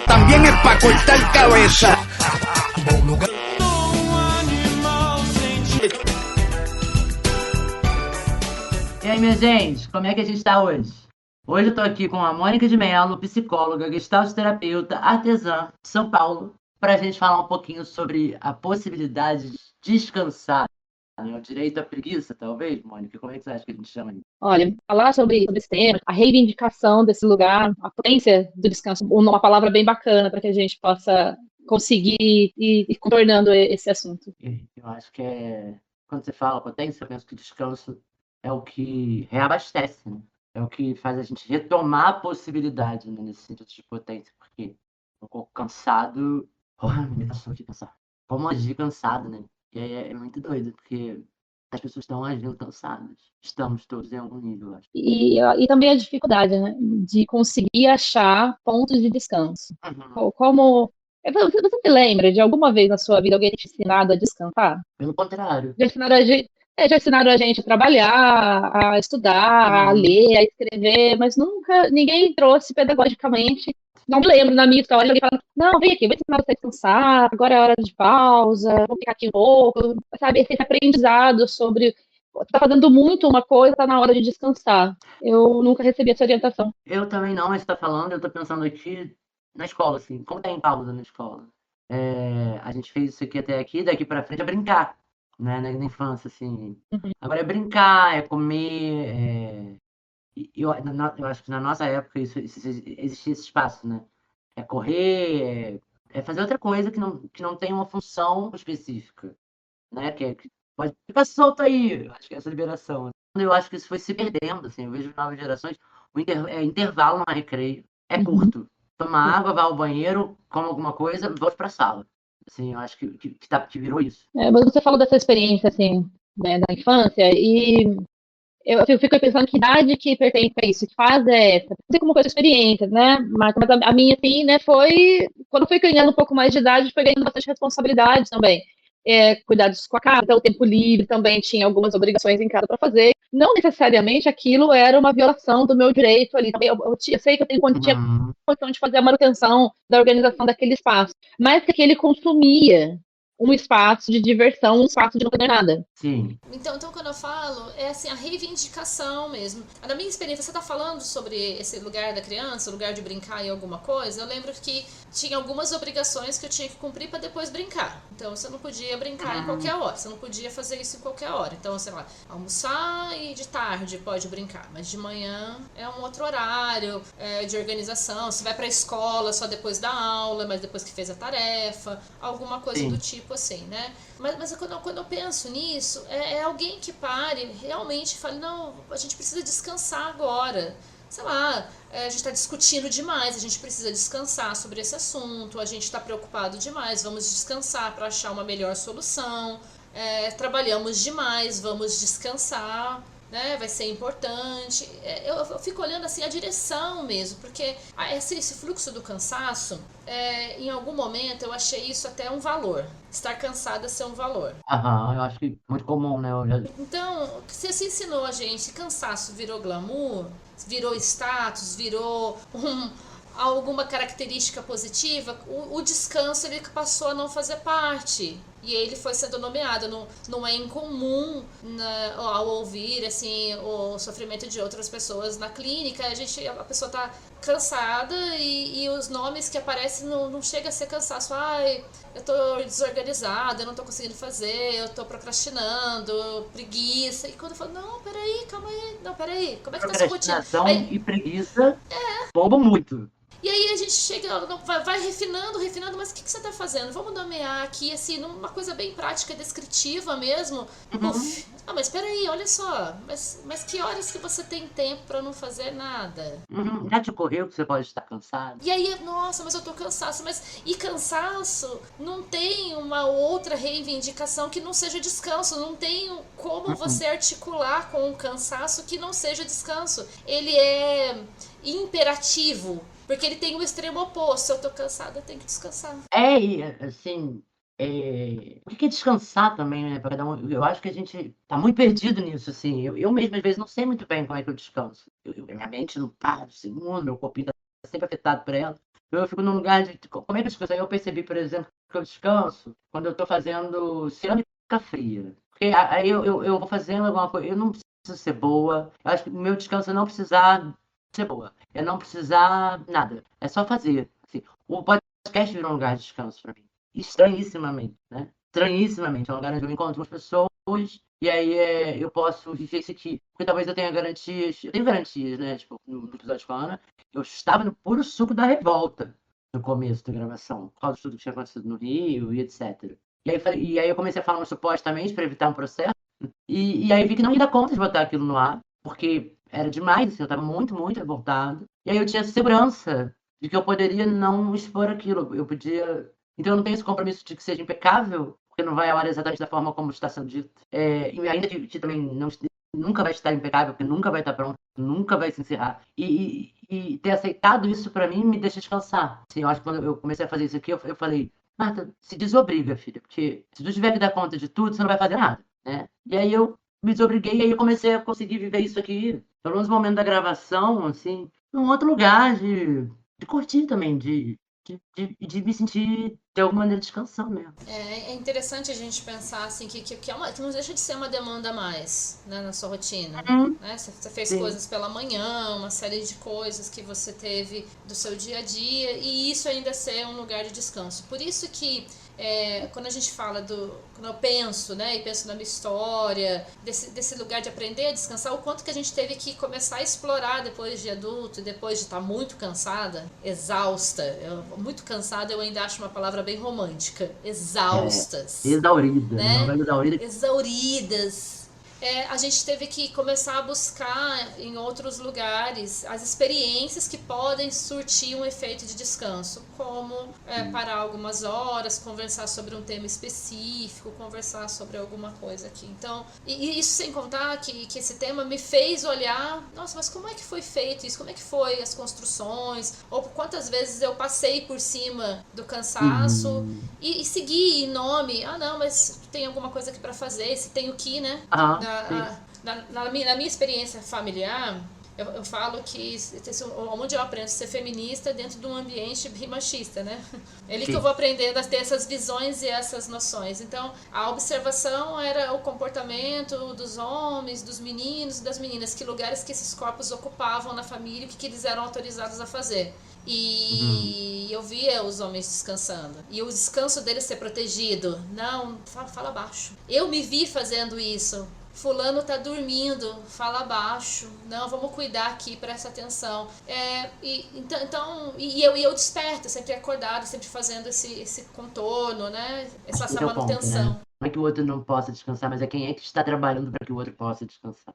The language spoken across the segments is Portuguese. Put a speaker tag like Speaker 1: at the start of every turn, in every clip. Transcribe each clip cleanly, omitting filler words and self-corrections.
Speaker 1: También es para cortar cabeza.
Speaker 2: E aí, minha gente, como é que a gente tá hoje? Hoje eu tô aqui com a Mônica de Mello, psicóloga, gestaltoterapeuta, artesã de São Paulo, para a gente falar um pouquinho sobre a possibilidade de descansar, né? O direito à preguiça, talvez, Mônica? Como é que você acha que a gente chama isso?
Speaker 3: Olha, falar sobre esse tema, a reivindicação desse lugar, a potência do descanso, uma palavra bem bacana para que a gente possa conseguir ir contornando esse assunto.
Speaker 2: Eu acho que quando você fala potência, eu penso que descanso é o que reabastece, né? É o que faz a gente retomar a possibilidade, né, nesse sentido de potência, porque um corpo cansado, porra, me cansou de pensar. Como agir cansado, né? E aí é muito doido, porque as pessoas estão agindo cansadas. Estamos todos em algum nível, eu acho.
Speaker 3: E também a dificuldade, né, de conseguir achar pontos de descanso.
Speaker 2: Uhum.
Speaker 3: Você se lembra de alguma vez na sua vida alguém te ensinado a descansar?
Speaker 2: Pelo contrário.
Speaker 3: Já ensinaram a gente a trabalhar, a estudar, a
Speaker 2: Uhum.
Speaker 3: ler, a escrever, mas nunca ninguém trouxe pedagogicamente. Não me lembro na minha história de alguém falando, não, vem aqui, vou ensinar você a descansar, agora é hora de pausa, vamos ficar aqui um pouco, sabe? Esse aprendizado sobre tá fazendo muito uma coisa, tá na hora de descansar. Eu nunca recebi essa orientação.
Speaker 2: Eu também não, mas você tá falando, eu tô pensando aqui na escola, assim, como tem pausa na escola? A gente fez isso aqui até aqui, daqui pra frente é brincar, né, na infância, assim. Agora é brincar, é comer, eu acho que na nossa época existia esse espaço, né? É correr, é fazer outra coisa que não tem uma função específica, né? Que pode ficar solto aí, eu acho que é essa liberação, né? Eu acho que isso foi se perdendo, assim, eu vejo novas gerações, intervalo no recreio, é
Speaker 3: Uhum.
Speaker 2: curto. Toma água, vai ao banheiro, come alguma coisa, volta pra sala. Assim, eu acho que virou isso.
Speaker 3: Mas você falou dessa experiência, assim, né, da infância, e eu fico pensando que idade que pertence a isso, que fase é essa? Não sei como foi a sua experiência, né, Marta? Mas a minha, assim, né, foi... Quando eu fui ganhando um pouco mais de idade, foi ganhando bastante responsabilidade também. Cuidados com a casa, o tempo livre também tinha algumas obrigações em casa para fazer. Não necessariamente aquilo era uma violação do meu direito ali. Também eu sei que tinha
Speaker 2: Uhum.
Speaker 3: condição de fazer a manutenção da organização daquele espaço, mas que ele consumia um espaço de diversão, um espaço de não fazer nada.
Speaker 2: Sim.
Speaker 4: Então, quando eu falo, é assim, a reivindicação mesmo. Na minha experiência, você tá falando sobre esse lugar da criança, o lugar de brincar em alguma coisa. Eu lembro que tinha algumas obrigações que eu tinha que cumprir para depois brincar. Então, você não podia brincar em qualquer hora, você não podia fazer isso em qualquer hora. Então, sei lá, almoçar e de tarde pode brincar, mas de manhã é um outro horário de organização. Você vai pra escola só depois da aula, mas depois que fez a tarefa, alguma coisa
Speaker 2: Sim.
Speaker 4: do tipo assim, né? Mas quando eu penso nisso, é alguém que pare, realmente fale, não, a gente precisa descansar agora. Sei lá, a gente está discutindo demais, a gente precisa descansar sobre esse assunto, a gente está preocupado demais, vamos descansar para achar uma melhor solução. Trabalhamos demais, vamos descansar, né? Vai ser importante. Eu fico olhando assim a direção mesmo, porque esse fluxo do cansaço, em algum momento eu achei isso até um valor. Estar cansada ser um valor.
Speaker 2: Aham, eu acho que muito comum, né?
Speaker 4: Então, você se ensinou a gente, cansaço virou glamour, virou status, virou alguma característica positiva, o descanso ele passou a não fazer parte. E ele foi sendo nomeado. Não é incomum, né, ao ouvir assim, o sofrimento de outras pessoas na clínica, a pessoa está cansada e os nomes que aparecem não chega a ser cansaço. Ai, eu tô desorganizada, eu não tô conseguindo fazer, eu tô procrastinando, preguiça. E quando eu falo, não, peraí, calma aí, não, peraí, como é que tá a sua rotina?
Speaker 2: Procrastinação e preguiça bombam muito.
Speaker 4: E aí a gente chega, vai refinando, mas o que você tá fazendo? Vamos nomear aqui, assim, numa coisa bem prática, descritiva mesmo. Uf, mas peraí, olha só, mas que horas que você tem tempo pra não fazer nada?
Speaker 2: Já te ocorreu que você pode estar cansado?
Speaker 4: E aí, nossa, mas eu tô cansaço, e cansaço não tem uma outra reivindicação que não seja descanso, não tem como você articular com o cansaço que não seja descanso. Ele é imperativo. Porque ele tem o extremo oposto. Se eu tô cansada, eu tenho que descansar.
Speaker 2: E assim, O que é descansar também, né, pra cada um? Eu acho que a gente tá muito perdido nisso, assim. Eu mesmo, às vezes, não sei muito bem como é que eu descanso. Minha mente não para um segundo, meu corpinho tá sempre afetado por ela. Eu fico num lugar de como é que eu descanso? Aí eu percebi, por exemplo, que eu descanso quando eu tô fazendo cerâmica fria. Porque aí eu vou fazendo alguma coisa, eu não preciso ser boa. Eu acho que o meu descanso é não precisar ser boa. É não precisar nada. É só fazer. Assim, o podcast virou um lugar de descanso pra mim. Estranhissimamente, né? Estranhissimamente. É um lugar onde eu encontro umas pessoas e aí eu posso viver isso aqui. Porque talvez eu tenha garantias. Eu tenho garantias, né? Tipo, no episódio com a Ana, eu estava no puro suco da revolta no começo da gravação, por causa de tudo que tinha acontecido no Rio e etc. E aí eu comecei a falar supostamente para evitar um processo. E aí vi que não ia dar conta de botar aquilo no ar, porque era demais, assim, eu estava muito, muito revoltado. E aí eu tinha segurança de que eu poderia não expor aquilo. Eu podia. Então eu não tenho esse compromisso de que seja impecável, porque não vai ao ar exatamente da forma como está sendo dito. E ainda que também nunca vai estar impecável, porque nunca vai estar pronto, nunca vai se encerrar. E ter aceitado isso para mim me deixa descansar. Assim, eu acho que quando eu comecei a fazer isso aqui, eu falei, Marta, se desobriga, filha, porque se tu tiver que dar conta de tudo, você não vai fazer nada, né? E aí eu me desobriguei e aí eu comecei a conseguir viver isso aqui, pelo menos no momento da gravação, assim, num outro lugar de curtir também, de me sentir de alguma maneira descansando mesmo.
Speaker 4: É interessante a gente pensar assim que não deixa de ser uma demanda a mais, né, na sua rotina. Né? Você fez
Speaker 2: Sim.
Speaker 4: coisas pela manhã, uma série de coisas que você teve do seu dia a dia, e isso ainda ser um lugar de descanso. Por isso que quando a gente fala quando eu penso, né, e penso na minha história, desse lugar de aprender a descansar, o quanto que a gente teve que começar a explorar depois de adulto, e depois de estar muito cansada, exausta. Muito cansada eu ainda acho uma palavra bem romântica. Exaustas.
Speaker 2: Exaurida,
Speaker 4: Né?
Speaker 2: Não, exaurida.
Speaker 4: Exauridas. A gente teve que começar a buscar em outros lugares as experiências que podem surtir um efeito de descanso, como parar algumas horas, conversar sobre um tema específico, conversar sobre alguma coisa aqui. Então, e isso sem contar que esse tema me fez olhar, nossa, mas como é que foi feito isso? Como é que foi as construções? Ou quantas vezes eu passei por cima do cansaço e segui em nome, não, mas tem alguma coisa aqui para fazer, se tem o que, né? Na minha experiência familiar, eu falo que onde eu aprendo a ser feminista é dentro de um ambiente bem machista, né? É ali que eu vou aprendendo a ter essas visões e essas noções. Então, a observação era o comportamento dos homens, dos meninos e das meninas, que lugares que esses corpos ocupavam na família, o que eles eram autorizados a fazer. E eu via os homens descansando. E o descanso deles ser protegido. Não, fala baixo. Eu me vi fazendo isso. Fulano tá dormindo, fala baixo. Não, vamos cuidar aqui, presta atenção. Eu desperto, sempre acordado, sempre fazendo esse contorno, né? Essa manutenção.
Speaker 2: Ponto, né? Não é que o outro não possa descansar, mas é quem é que está trabalhando para que o outro possa descansar.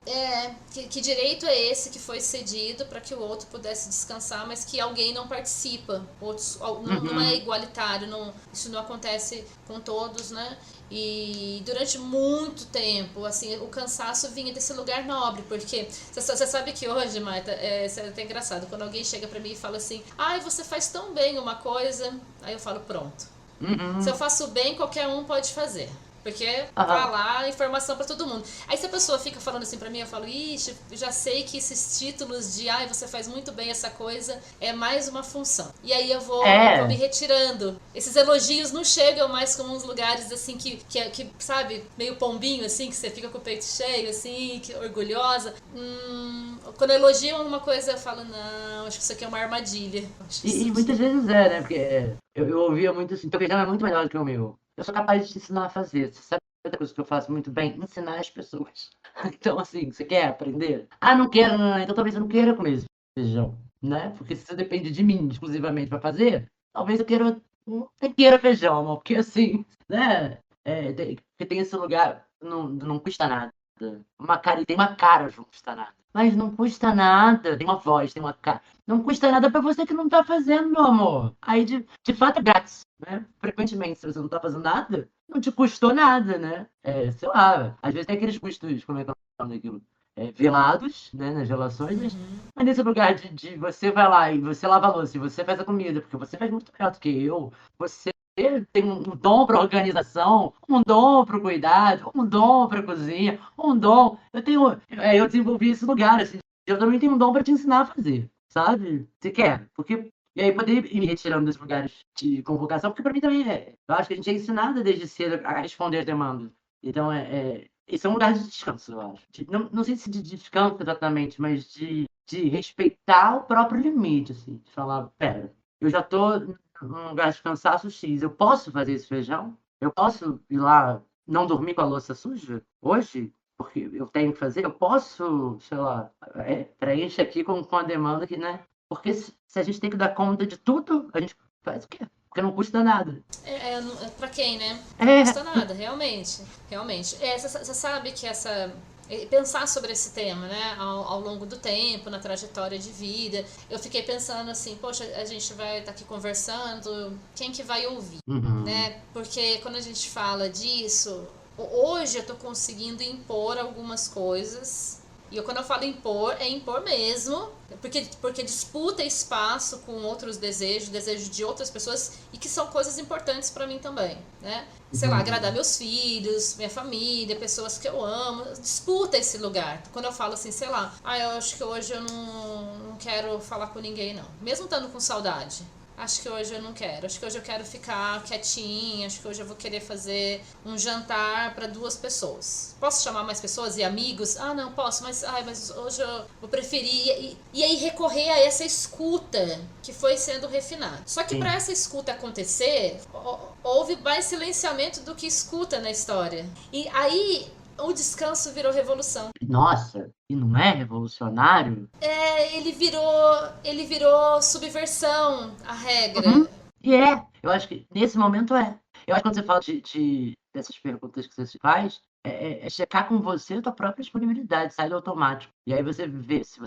Speaker 4: Que direito é esse que foi cedido para que o outro pudesse descansar, mas que alguém não participa. Outros, não é igualitário, isso não acontece com todos, né? E durante muito tempo, assim, o cansaço vinha desse lugar nobre, porque você sabe que hoje, Marta, isso é até engraçado, quando alguém chega pra mim e fala assim, você faz tão bem uma coisa, aí eu falo, pronto. Se eu faço bem, qualquer um pode fazer. Porque tá lá informação pra todo mundo. Aí se a pessoa fica falando assim pra mim, eu falo, ixi, eu já sei que esses títulos de você faz muito bem essa coisa é mais uma função. E aí eu vou me retirando. Esses elogios não chegam mais como uns lugares assim que sabe, meio pombinho assim, que você fica com o peito cheio assim, orgulhosa. Quando elogiam uma coisa eu falo, não, acho que isso aqui é uma armadilha.
Speaker 2: E muitas vezes né? Porque eu ouvia muito assim, teu feijão é muito melhor do que o meu. Eu sou capaz de te ensinar a fazer. Você sabe outra coisa que eu faço muito bem? Ensinar as pessoas. Então, assim, você quer aprender? Não quero, não. Então talvez eu não queira comer esse feijão, né? Porque se você depende de mim exclusivamente para fazer, talvez eu queira feijão, amor. Porque assim, né? Porque tem esse lugar, não custa nada. Tem uma cara, não custa nada. Mas não custa nada. Tem uma voz, tem uma cara. Não custa nada pra você que não tá fazendo, meu amor. Aí, de fato, é grátis, né? Frequentemente, se você não tá fazendo nada, não te custou nada, né? Sei lá, às vezes tem aqueles custos, como é que é o nome daquilo? Velados, né, nas relações, mas nesse lugar de você vai lá e você lava a louça e você faz a comida, porque você faz muito melhor do que eu, você Ele tem um dom para organização, um dom para o cuidado, um dom para cozinha, um dom. Eu desenvolvi esse lugar, assim. Eu também tenho um dom para te ensinar a fazer, sabe? Você quer? Porque e aí poder ir me retirando dos lugares de convocação, porque para mim também eu acho que a gente é ensinado desde cedo a responder as demandas. Então esse é um lugar de descanso, eu acho. Não sei se de descanso exatamente, mas de respeitar o próprio limite, assim, de falar, pera, eu já tô num lugar de cansaço X, eu posso fazer esse feijão? Eu posso ir lá não dormir com a louça suja hoje? Porque eu tenho que fazer? Eu posso, sei lá, preenche aqui com a demanda que, né? Porque se a gente tem que dar conta de tudo, a gente faz o quê? Porque não custa nada.
Speaker 4: Pra quem, né? Não
Speaker 2: É,
Speaker 4: custa nada, realmente. Realmente. Você sabe que pensar sobre esse tema, né, ao longo do tempo, na trajetória de vida, eu fiquei pensando assim, poxa, a gente vai estar aqui conversando, quem que vai ouvir, né? Porque quando a gente fala disso, hoje eu tô conseguindo impor algumas coisas. E quando eu falo impor, é impor mesmo, porque disputa espaço com outros desejos de outras pessoas, e que são coisas importantes para mim também, né? Sei lá, agradar meus filhos, minha família, pessoas que eu amo, disputa esse lugar. Quando eu falo assim, sei lá, eu acho que hoje eu não quero falar com ninguém, não. Mesmo estando com saudade. Acho que hoje eu não quero. Acho que hoje eu quero ficar quietinha. Acho que hoje eu vou querer fazer um jantar para 2 pessoas. Posso chamar mais pessoas e amigos? Ah, não, posso, mas hoje eu vou preferir. E aí recorrer a essa escuta que foi sendo refinada. Só que para essa escuta acontecer, houve mais silenciamento do que escuta na história. E aí o descanso virou revolução.
Speaker 2: Nossa, e não é revolucionário?
Speaker 4: Ele virou subversão à regra.
Speaker 2: E eu acho que nesse momento Eu acho que quando você fala dessas perguntas que você se faz, é checar com você a tua própria disponibilidade, sai do automático. E aí você vê se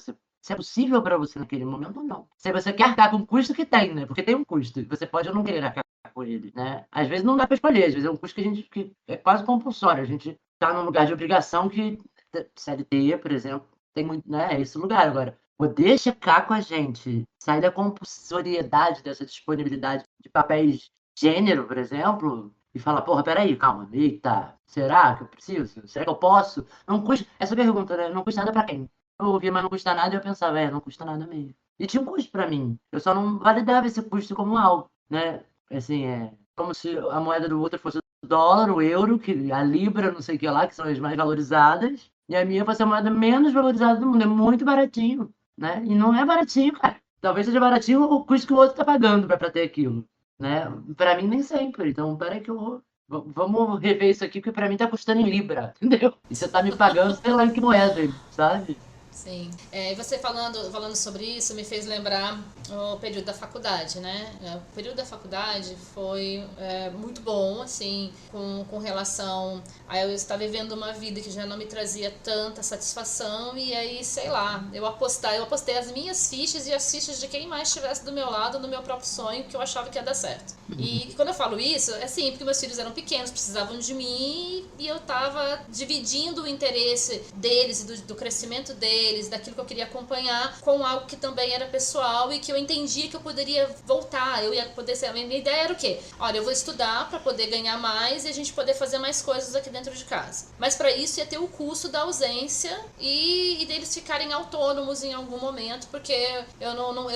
Speaker 2: é possível para você naquele momento ou não. Se você quer arcar com o custo que tem, né? Porque tem um custo. Você pode ou não querer arcar com ele, né? Às vezes não dá para escolher, às vezes é um custo que é quase compulsório. A gente tá num lugar de obrigação que CLT, por exemplo, tem muito, né? É esse lugar agora. Poder checar com a gente, sair da compulsoriedade dessa disponibilidade de papéis gênero, por exemplo, e falar, porra, peraí, calma, eita, será que eu preciso? Será que eu posso? Não custa, essa pergunta, né? Não custa nada pra quem? Eu ouvia, mas não custa nada, e eu pensava, não custa nada mesmo. E tinha um custo pra mim. Eu só não validava esse custo como algo, né? Assim, como se a moeda do outro fosse o dólar, o euro, a libra, não sei o que lá, que são as mais valorizadas, e a minha fosse a moeda menos valorizada do mundo. É muito baratinho, né? E não é baratinho, cara. Talvez seja baratinho o custo que o outro tá pagando pra ter aquilo, né? Pra mim nem sempre. Então, peraí que vamos rever isso aqui, porque pra mim tá custando em libra, entendeu? E você tá me pagando, sei lá em que moeda, sabe?
Speaker 4: Sim. E você falando sobre isso me fez lembrar o período da faculdade, né? O período da faculdade foi muito bom, assim, com relação a eu estar vivendo uma vida que já não me trazia tanta satisfação, e aí, sei lá, eu apostei as minhas fichas e as fichas de quem mais estivesse do meu lado no meu próprio sonho, que eu achava que ia dar certo. E quando eu falo isso, é assim, porque meus filhos eram pequenos, precisavam de mim, e eu tava dividindo o interesse deles e do crescimento deles, daquilo que eu queria acompanhar, com algo que também era pessoal e que eu entendia que eu poderia voltar, eu ia poder ser. A minha ideia era o quê? Olha, eu vou estudar para poder ganhar mais e a gente poder fazer mais coisas aqui dentro de casa. Mas para isso ia ter o custo da ausência e deles ficarem autônomos em algum momento, porque eu não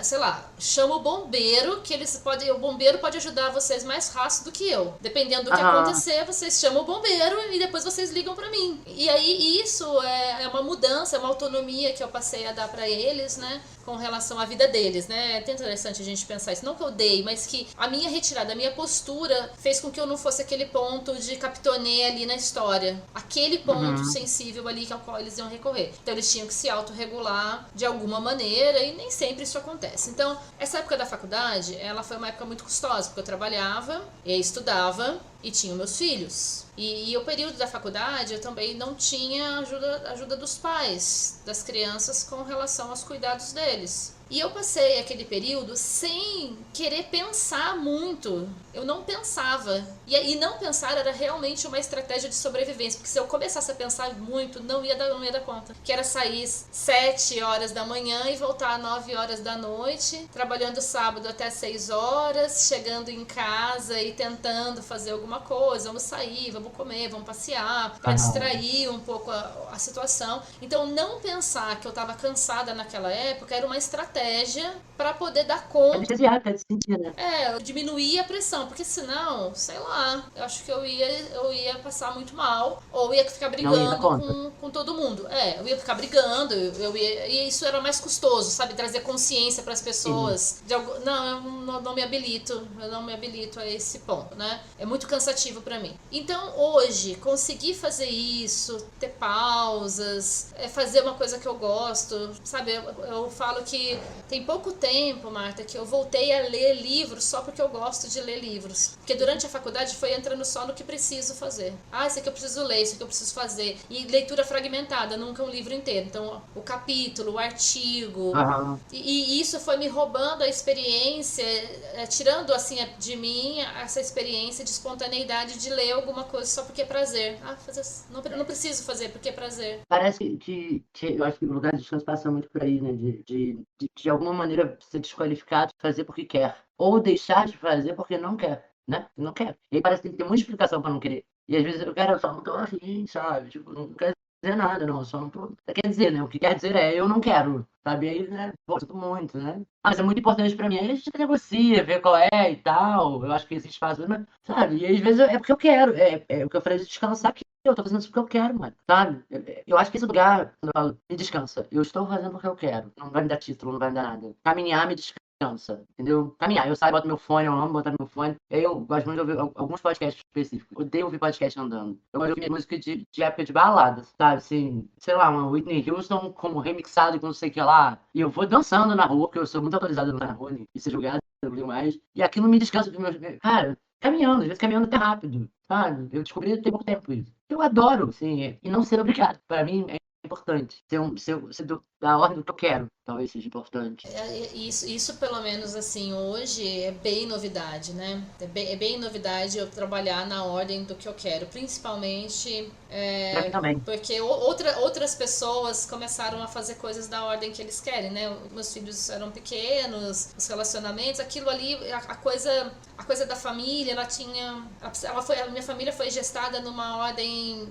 Speaker 4: sei lá, chamo o bombeiro, que o bombeiro pode ajudar vocês mais rápido do que eu. Dependendo do que acontecer, vocês chamam o bombeiro e depois vocês ligam para mim. E aí isso é uma mudança, é uma autonomia que eu passei a dar para eles, né, com relação à vida deles, né? É até interessante a gente pensar isso, não que eu dei, mas que a minha retirada, a minha postura fez com que eu não fosse aquele ponto de capitone ali na história, aquele ponto sensível ali ao qual eles iam recorrer. Então eles tinham que se autorregular de alguma maneira e nem sempre isso acontece. Então, essa época da faculdade, ela foi uma época muito custosa, porque eu trabalhava, eu estudava e tinha meus filhos. E o período da faculdade eu também não tinha ajuda dos pais, das crianças, com relação aos cuidados deles. E eu passei aquele período sem querer pensar muito. Eu não pensava. E não pensar era realmente uma estratégia de sobrevivência. Porque se eu começasse a pensar muito, não ia dar conta. Que era sair 7 horas da manhã e voltar 9 horas da noite, trabalhando sábado até 6 horas, chegando em casa e tentando fazer alguma coisa. Vamos sair, vamos comer, vamos passear, para distrair um pouco a situação. Então, não pensar que eu estava cansada naquela época era uma estratégia para poder dar conta.
Speaker 2: Anestesiar, pra sentir, né?
Speaker 4: Eu diminuía a pressão, porque senão, sei lá, eu acho que eu ia passar muito mal, ou ia ficar brigando com todo mundo. Eu ia ficar brigando, e isso era mais custoso, sabe? Trazer consciência para as pessoas. Não, eu não me habilito a esse ponto, né? É muito cansativo para mim. Então, hoje, conseguir fazer isso, ter pausas, fazer uma coisa que eu gosto, sabe? Eu falo que tem pouco tempo, Marta, que eu voltei a ler livros só porque eu gosto de ler livros. Porque durante a faculdade foi entrando só no que preciso fazer. Isso aqui eu preciso ler, isso aqui eu preciso fazer. E leitura fragmentada, nunca um livro inteiro. Então, o capítulo, o artigo. E isso foi me roubando a experiência, tirando assim de mim essa experiência de espontaneidade de ler alguma coisa só porque é prazer. Não preciso fazer porque é prazer.
Speaker 2: Parece que eu acho que o lugar de descanso passa muito por aí, né? De alguma maneira ser desqualificado de fazer porque quer. Ou deixar de fazer porque não quer, né? Não quer. E aí parece que tem que ter muita explicação pra não querer. E às vezes eu só não tô afim, sabe? Tipo, não quero dizer nada, não. Só não tô. Quer dizer, né? O que quer dizer é eu não quero. Sabe? Aí, né? Pô, sinto muito, né? Mas é muito importante pra mim. Aí a gente negocia, vê qual é e tal. Eu acho que existe espaço, mas, sabe? E às vezes é porque eu quero. É o que eu falei de descansar aqui. Eu tô fazendo isso porque eu quero, mano. Sabe? Eu acho que esse lugar, quando eu falo, me descansa. Eu estou fazendo porque eu quero. Não vai me dar título, não vai me dar nada. Caminhar me descansa, entendeu? Caminhar. Eu saio, boto meu fone, eu amo botar meu fone. E aí eu gosto muito de ouvir alguns podcasts específicos. Odeio ouvir podcast andando. Eu gosto de ouvir música de época de balada, sabe? Assim, sei lá, uma Whitney Houston como remixado com não sei o que lá. E eu vou dançando na rua, porque eu sou muito autorizado na rua e ser julgado, eu digo mais. E aquilo me descansa dos meus. Cara, caminhando, às vezes caminhando até rápido, sabe? Eu descobri tem pouco tempo isso. Eu adoro, assim, e não ser obrigado. Pra mim é importante. Ser da ordem do que eu quero, talvez seja importante.
Speaker 4: Isso pelo menos assim, hoje é bem novidade, né? É bem novidade eu trabalhar na ordem do que eu quero, principalmente
Speaker 2: Pra mim também.
Speaker 4: porque outras pessoas começaram a fazer coisas da ordem que eles querem, né? Meus filhos eram pequenos, os relacionamentos, aquilo ali, a coisa da família, a minha família foi gestada numa ordem,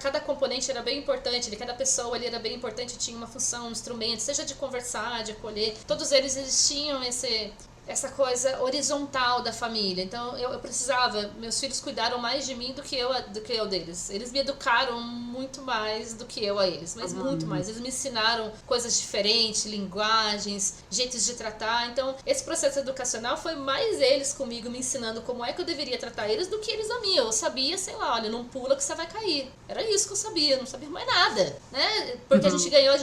Speaker 4: cada componente era bem importante, cada pessoa ali era bem importante, tinha uma função, um instrumento, seja de conversar, de acolher, todos eles tinham essa coisa horizontal da família. Então eu precisava, meus filhos cuidaram mais de mim do que eu deles. Eles me educaram muito mais do que eu a eles, mas muito mais. Eles me ensinaram coisas diferentes, linguagens, jeitos de tratar. Então esse processo educacional foi mais eles comigo me ensinando como é que eu deveria tratar eles do que eles a mim. Eu sabia, sei lá, olha, não pula que você vai cair. Era isso que eu sabia, não sabia mais nada, né? Porque a gente ganhou,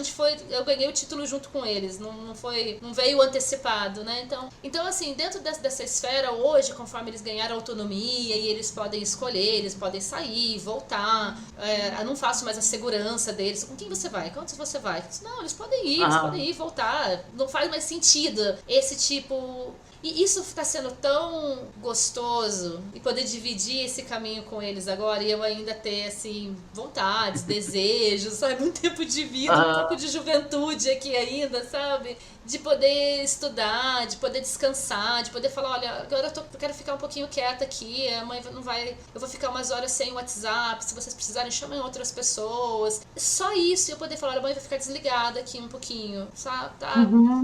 Speaker 4: eu ganhei o título junto com eles, não veio antecipado, né? Então, assim, dentro dessa esfera, hoje, conforme eles ganharam autonomia e eles podem escolher, eles podem sair, voltar, eu não faço mais a segurança deles. Com quem você vai? Quantos você vai? Não, eles podem ir, voltar. Não faz mais sentido esse tipo... E isso está sendo tão gostoso, e poder dividir esse caminho com eles agora, e eu ainda ter, assim, vontades, desejos, sabe? Um tempo de vida, um pouco de juventude aqui ainda, sabe? De poder estudar, de poder descansar, de poder falar, olha, agora eu quero ficar um pouquinho quieta aqui, a mãe não vai... Eu vou ficar umas horas sem WhatsApp, se vocês precisarem, chamem outras pessoas. Só isso, eu poder falar, olha, a mãe vai ficar desligada aqui um pouquinho, sabe? Tá?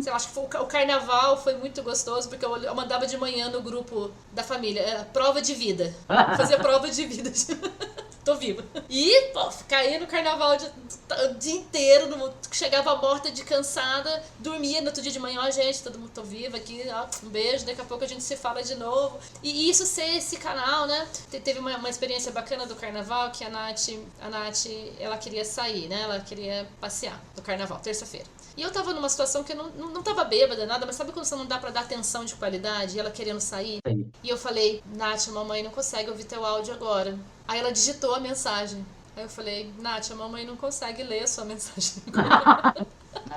Speaker 4: Sei lá, acho que o carnaval foi muito gostoso, porque eu mandava de manhã no grupo da família, prova de vida. Fazia prova de vida. Tô viva. E, pô, caí no carnaval o dia inteiro, chegava morta de cansada, dormia no outro dia de manhã, ó, gente, todo mundo tô viva aqui, ó, um beijo, daqui a pouco a gente se fala de novo. E isso ser esse canal, né? Teve uma experiência bacana do carnaval, que a Nath, ela queria sair, né? Ela queria passear no carnaval, terça-feira. E eu tava numa situação que eu não tava bêbada, nada, mas sabe quando você não dá pra dar atenção de qualidade, e ela querendo sair?
Speaker 2: Sim.
Speaker 4: E eu falei, Nath, a mamãe não consegue ouvir teu áudio agora. Aí ela digitou a mensagem. Aí eu falei, Nath, a mamãe não consegue ler a sua mensagem agora.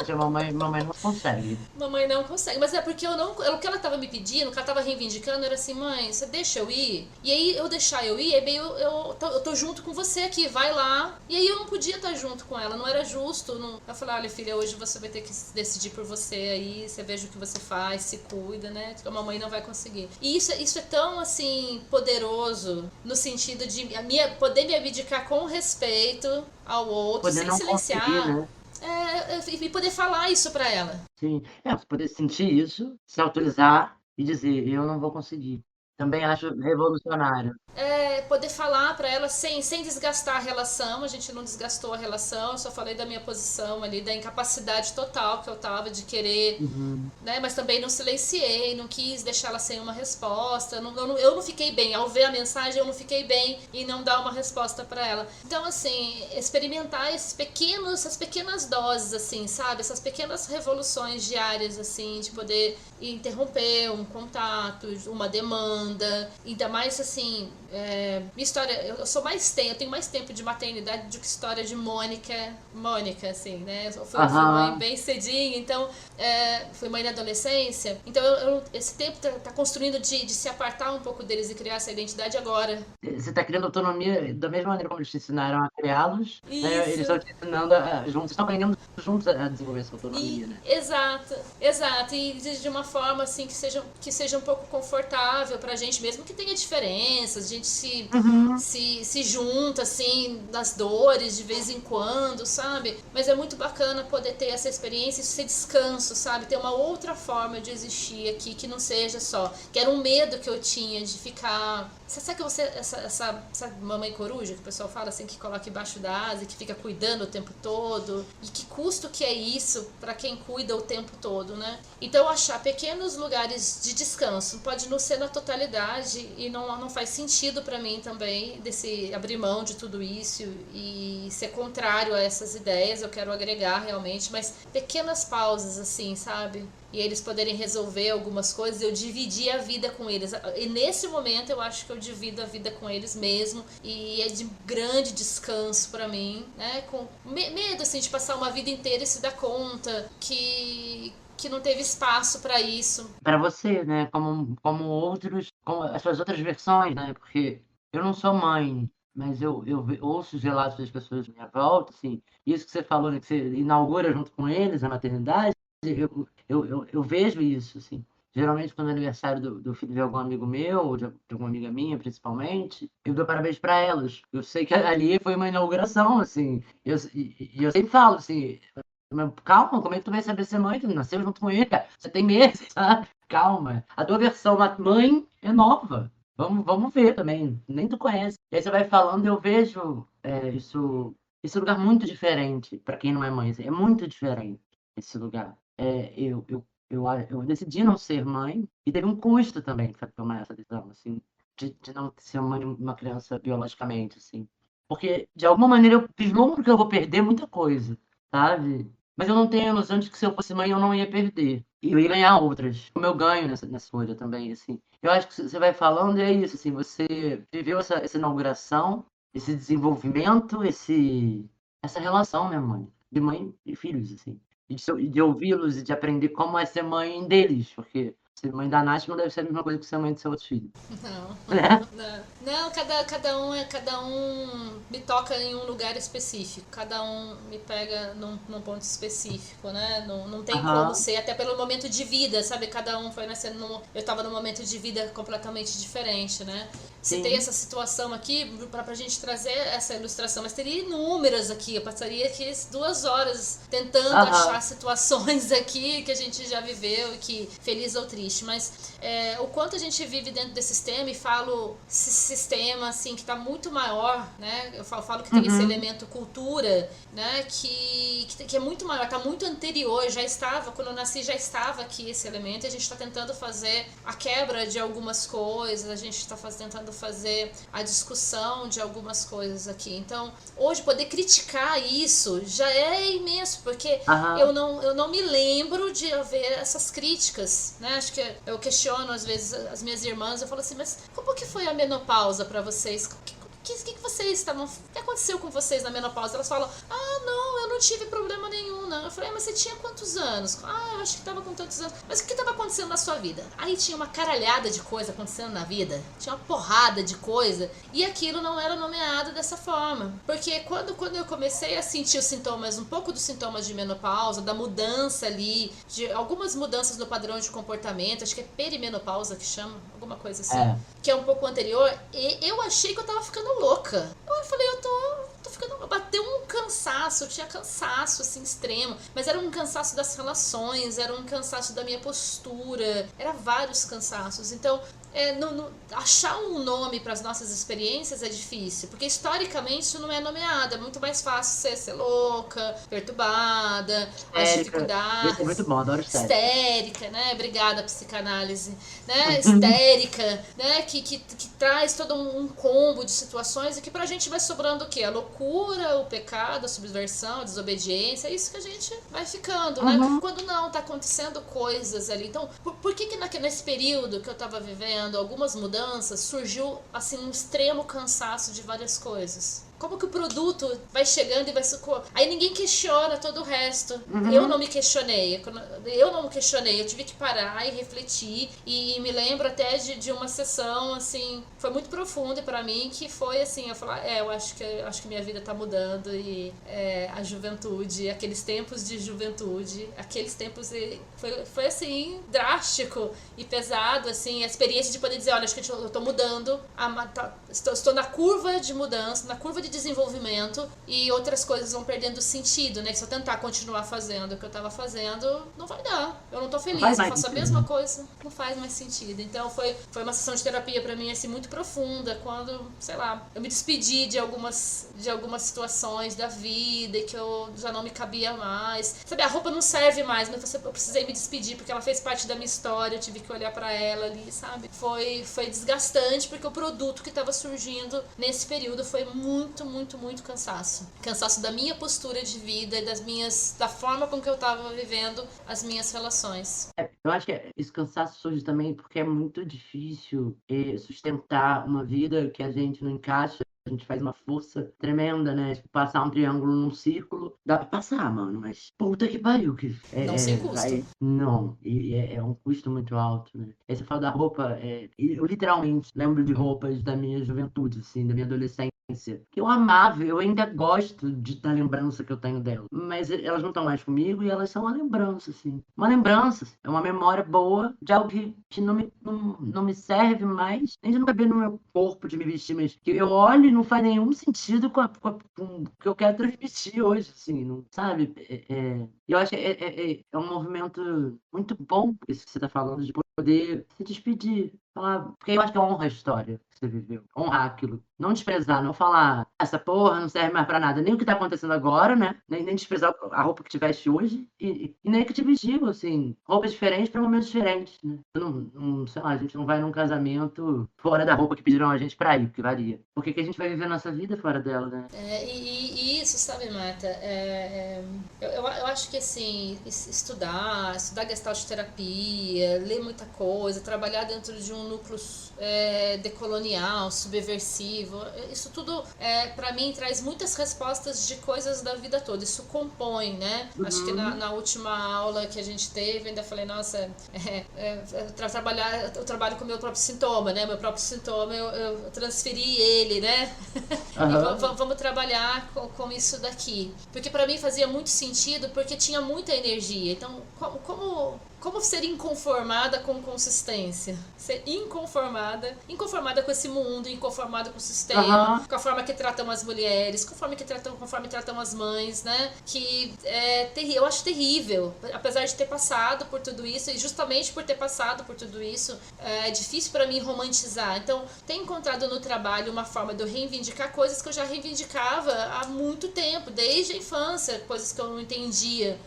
Speaker 2: verdade, a mamãe não consegue.
Speaker 4: Mamãe não consegue, mas é porque o que ela tava me pedindo, o que ela tava reivindicando era assim, mãe, você deixa eu ir? E aí eu deixar eu ir, é meio, eu tô junto com você aqui, vai lá. E aí eu não podia estar junto com ela, não era justo. Eu falei, olha filha, hoje você vai ter que decidir por você aí, você veja o que você faz, se cuida, né? A mamãe não vai conseguir. E isso é tão, assim, poderoso, no sentido de poder me abdicar com respeito ao outro,
Speaker 2: Poder
Speaker 4: sem
Speaker 2: não
Speaker 4: silenciar.
Speaker 2: conseguir, né?
Speaker 4: E poder falar isso pra ela.
Speaker 2: Sim. Você poder sentir isso, se autorizar e dizer, eu não vou conseguir. Também acho revolucionário.
Speaker 4: Poder falar pra ela sem desgastar a relação. A gente não desgastou a relação, eu só falei da minha posição ali, da incapacidade total que eu tava de querer, né? Mas também não silenciei, não quis deixar ela sem uma resposta. Eu não fiquei bem. Ao ver a mensagem, eu não fiquei bem em não dar uma resposta pra ela. Então, assim, experimentar essas pequenas doses, assim, sabe? Essas pequenas revoluções diárias, assim, de poder interromper um contato, uma demanda. Ainda mais, assim, minha história, eu tenho mais tempo de maternidade do que história de Mônica, assim, né? Eu fui mãe bem cedinho, então fui mãe na adolescência, então esse tempo tá construindo de se apartar um pouco deles e criar essa identidade agora.
Speaker 2: Você está criando autonomia da mesma maneira como eles te ensinaram a criá-los, né? Eles
Speaker 4: Isso.
Speaker 2: estão te ensinando juntos, estão aprendendo juntos a desenvolver essa autonomia, né?
Speaker 4: Exato. E de uma forma assim que seja um pouco confortável pra gente, mesmo que tenha diferenças, a gente se junta assim nas dores de vez em quando, sabe? Mas é muito bacana poder ter essa experiência, isso ser descanso, sabe? Ter uma outra forma de existir aqui que não seja só, que era um medo que eu tinha de ficar. Sabe que você, essa mamãe coruja que o pessoal fala assim, que coloca embaixo da asa e que fica cuidando o tempo todo? E que custo que é isso pra quem cuida o tempo todo, né? Então achar pequenos lugares de descanso, pode não ser na totalidade e não faz sentido pra mim também desse abrir mão de tudo isso e ser contrário a essas ideias, eu quero agregar realmente, mas pequenas pausas assim, sabe? E eles poderem resolver algumas coisas, eu dividir a vida com eles. E nesse momento eu acho que eu divido a vida com eles mesmo. E é de grande descanso pra mim, né? Com medo, assim, de passar uma vida inteira e se dar conta que não teve espaço pra isso.
Speaker 2: Para você, né? Como outros, como as suas outras versões, né? Porque eu não sou mãe, mas eu ouço os relatos das pessoas à minha volta, assim. Isso que você falou, né? Que você inaugura junto com eles a maternidade. Eu vejo isso, assim. Geralmente, quando é aniversário do filho de algum amigo meu, ou de alguma amiga minha, principalmente, eu dou parabéns para elas. Eu sei que ali foi uma inauguração, assim. Eu sempre falo, assim, mas calma, como é que tu vai saber ser mãe? Tu nasceu junto com ele, cara. Você tem meses, sabe? Calma. A tua versão mãe é nova. Vamos ver também. Nem tu conhece. E aí você vai falando, eu vejo esse lugar muito diferente para quem não é mãe. Assim, é muito diferente esse lugar. Eu decidi não ser mãe e teve um custo também para tomar essa decisão, assim, de não ser mãe de uma criança biologicamente, assim. Porque, de alguma maneira, eu vislumbro que eu vou perder muita coisa, sabe? Mas eu não tenho a noção de que se eu fosse mãe eu não ia perder. E eu ia ganhar outras. Como eu ganho nessa coisa também, assim. Eu acho que você vai falando e é isso, assim. Você viveu essa inauguração, esse desenvolvimento, essa relação, né, mãe? De mãe e filhos, assim. E de ouvi-los e de aprender como é ser mãe deles. Porque ser mãe da Nath não deve ser a mesma coisa que ser mãe do seu outro filho.
Speaker 4: Não.
Speaker 2: Né?
Speaker 4: Não, cada um me toca em um lugar específico, cada um me pega num ponto específico, né? Não tem como ser, até pelo momento de vida, sabe? Cada um foi nascendo eu tava num momento de vida completamente diferente, né? Citei essa situação aqui pra gente trazer essa ilustração, mas teria inúmeras aqui, eu passaria aqui 2 horas tentando achar situações aqui que a gente já viveu e que feliz ou triste, mas o quanto a gente vive dentro desse sistema, e falo sistema assim que está muito maior, né? Eu falo que tem esse elemento cultura, né? Que é muito maior, está muito anterior, já estava, quando eu nasci já estava aqui esse elemento, e a gente está tentando fazer a quebra de algumas coisas, a gente está tentando fazer a discussão de algumas coisas aqui. Então, hoje poder criticar isso já é imenso, porque eu não me lembro de haver essas críticas, né? Acho que eu questiono às vezes as minhas irmãs, eu falo assim, mas como que foi a menopausa para vocês? O que vocês estavam... O que aconteceu com vocês na menopausa? Elas falam, não, eu não tive problema nenhum, não. Eu falei, mas você tinha quantos anos? Eu acho que tava com tantos anos. Mas o que tava acontecendo na sua vida? Aí tinha uma caralhada de coisa acontecendo na vida. Tinha uma porrada de coisa. E aquilo não era nomeado dessa forma. Porque quando eu comecei a sentir os sintomas, um pouco dos sintomas de menopausa, da mudança ali, de algumas mudanças no padrão de comportamento, acho que é perimenopausa que chama, alguma coisa assim, que é um pouco anterior, e eu achei que eu tava ficando louca. Eu falei, eu tô ficando... Bateu um cansaço, eu tinha cansaço, assim, extremo. Mas era um cansaço das relações, era um cansaço da minha postura, era vários cansaços. Então, achar um nome para as nossas experiências é difícil, porque historicamente isso não é nomeado. É muito mais fácil ser louca, perturbada, as dificuldades.
Speaker 2: Isso é muito bom, adoro
Speaker 4: histérica, né? Obrigada, psicanálise, né? Histérica, né? Que traz todo um combo de situações e que pra gente vai sobrando o quê? A loucura, o pecado, a subversão, a desobediência. É isso que a gente vai ficando, né? Quando não, tá acontecendo coisas ali. Então, por que nesse período que eu tava vivendo algumas mudanças, surgiu assim um extremo cansaço de várias coisas? Como que o produto vai chegando e vai... Aí ninguém questiona todo o resto. Eu não me questionei. Eu tive que parar e refletir. E me lembro até de uma sessão, assim, foi muito profunda pra mim, que foi assim, eu falei, eu acho que minha vida tá mudando e a juventude, aqueles tempos de juventude, aqueles tempos foi assim, drástico e pesado, assim, a experiência de poder dizer, olha, acho que eu tô mudando, estou na curva de mudança, na curva de desenvolvimento, e outras coisas vão perdendo sentido, né? Que se eu tentar continuar fazendo o que eu tava fazendo, não vai dar. Eu não tô feliz, eu faço a mesma coisa, não faz mais sentido. Então foi uma sessão de terapia pra mim, assim, muito profunda, quando, sei lá, eu me despedi de algumas situações da vida e que eu já não me cabia mais. Sabe, a roupa não serve mais, mas eu precisei me despedir porque ela fez parte da minha história, eu tive que olhar pra ela ali, sabe? Foi desgastante, porque o produto que tava surgindo nesse período foi muito cansaço. Cansaço da minha postura de vida e da forma com que eu tava vivendo as minhas relações.
Speaker 2: Eu acho que esse cansaço surge também porque é muito difícil sustentar uma vida que a gente não encaixa. A gente faz uma força tremenda, né? Tipo, passar um triângulo num círculo, dá pra passar, mano, mas puta que pariu.
Speaker 4: Não sem custo.
Speaker 2: Não, e é um custo muito alto, né? Aí você fala da roupa, eu literalmente lembro de roupas da minha juventude, assim, da minha adolescência, que eu amava, eu ainda gosto da lembrança que eu tenho dela, mas elas não estão mais comigo e elas são uma lembrança, assim. Uma lembrança, é uma memória boa de algo que não me serve mais, nem de não caber no meu corpo de me vestir, mas que eu olho e não faz nenhum sentido com o que eu quero transmitir hoje, assim, não, sabe? Eu acho que é um movimento muito bom, isso que você está falando, de poder se despedir. Falar, porque eu acho que honra a história que você viveu. Honrar aquilo. Não desprezar, não falar essa porra não serve mais pra nada. Nem o que tá acontecendo agora, né? Nem desprezar a roupa que te veste hoje e nem que te vestiu, assim. Roupas diferentes pra momentos diferentes, né? Sei lá, a gente não vai num casamento fora da roupa que pediram a gente pra ir, porque varia. Por que a gente vai viver a nossa vida fora dela, né?
Speaker 4: E isso, sabe, Marta? Eu acho que, assim, estudar Gestalt terapia, ler muita coisa, trabalhar dentro de um núcleo decolonial, subversivo, isso tudo pra mim traz muitas respostas de coisas da vida toda, isso compõe, né? Acho que na última aula que a gente teve, ainda falei, nossa, eu trabalho com o meu próprio sintoma, né? Meu próprio sintoma, eu transferi ele, né? E vamos trabalhar com isso daqui, porque pra mim fazia muito sentido, porque tinha muita energia. Então, como ser inconformada com consistência? Ser inconformada com esse mundo, inconformada com o sistema, com a forma que tratam as mulheres, conforme tratam as mães, né? Que eu acho terrível. Apesar de ter passado por tudo isso, e justamente por ter passado por tudo isso, é difícil para mim romantizar. Então, tenho encontrado no trabalho uma forma de eu reivindicar coisas que eu já reivindicava há muito tempo, desde a infância, coisas que eu não entendia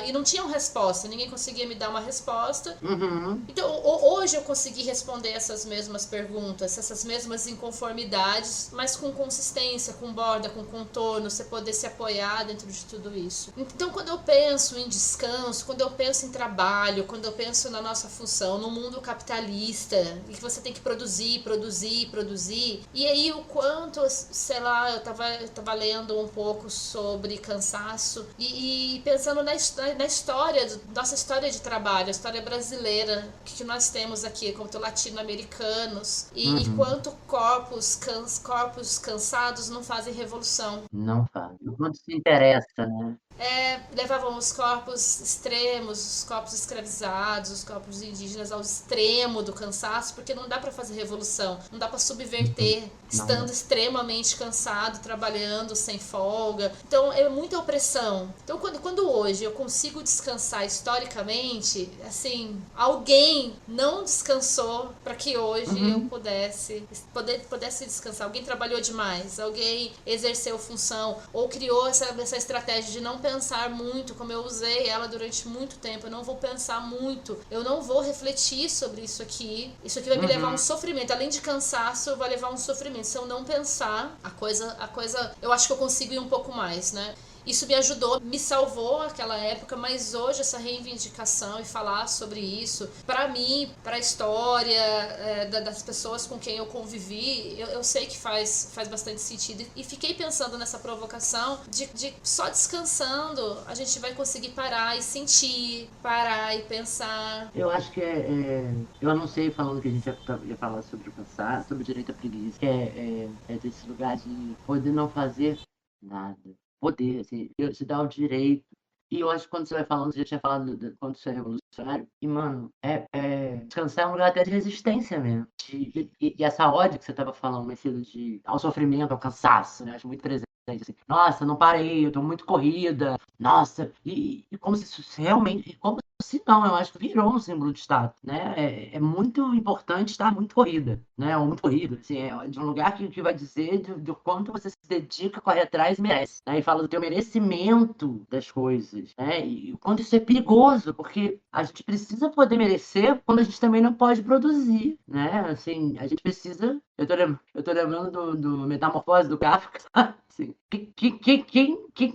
Speaker 4: e não tinham resposta, ninguém conseguia conseguia me dar uma resposta.
Speaker 2: Uhum.
Speaker 4: Então, hoje eu consegui responder essas mesmas perguntas, essas mesmas inconformidades, mas com consistência, com borda, com contorno, você poder se apoiar dentro de tudo isso. Então, quando eu penso em descanso, quando eu penso em trabalho, quando eu penso na nossa função, no mundo capitalista, e que você tem que produzir, e aí o quanto, sei lá, eu tava lendo um pouco sobre cansaço e pensando na história, nossa história de trabalho, a história brasileira, que nós temos aqui, quanto latino-americanos, e quanto corpos cansados não fazem revolução.
Speaker 2: Não faz. O quanto se interessa, né?
Speaker 4: Levavam os corpos extremos, os corpos escravizados, os corpos indígenas ao extremo do cansaço, porque não dá para fazer revolução, não dá para subverter, estando extremamente cansado, trabalhando sem folga. Então é muita opressão. Então quando hoje eu consigo descansar historicamente, assim, alguém não descansou para que hoje eu pudesse descansar. Alguém trabalhou demais, alguém exerceu função ou criou essa estratégia de não pensar muito, como eu usei ela durante muito tempo. Eu não vou pensar muito, eu não vou refletir sobre isso aqui vai me levar a um sofrimento, além de cansaço, vai levar a um sofrimento. Se eu não pensar, a coisa eu acho que eu consigo ir um pouco mais, né? Isso me ajudou, me salvou naquela época, mas hoje essa reivindicação e falar sobre isso, para mim, para a história das pessoas com quem eu convivi, eu sei que faz bastante sentido. E fiquei pensando nessa provocação de só descansando a gente vai conseguir parar e sentir, parar e pensar.
Speaker 2: Eu acho que eu anunciei falando que a gente ia falar sobre o cansaço, sobre o direito à preguiça, que é desse lugar de poder não fazer nada. Poder, assim, te dá o direito. E eu acho que quando você vai falando, você já tinha falado quando você é revolucionário, e, mano, descansar é um lugar até de resistência mesmo. E essa ódio que você tava falando, esse ao sofrimento, ao cansaço, né? Acho muito presente. Assim, nossa, não parei, eu tô muito corrida. Nossa, e como se isso realmente... Como se não, eu acho que virou um símbolo de status, né? É muito importante estar muito corrida, né? Ou muito corrido, assim, é de um lugar que vai dizer do quanto você se dedica, corre atrás e merece, né? E fala do teu merecimento das coisas, né? E o quanto isso é perigoso, porque a gente precisa poder merecer quando a gente também não pode produzir, né? Assim, a gente precisa... Eu tô lembrando do Metamorfose do Kafka, sabe? Assim,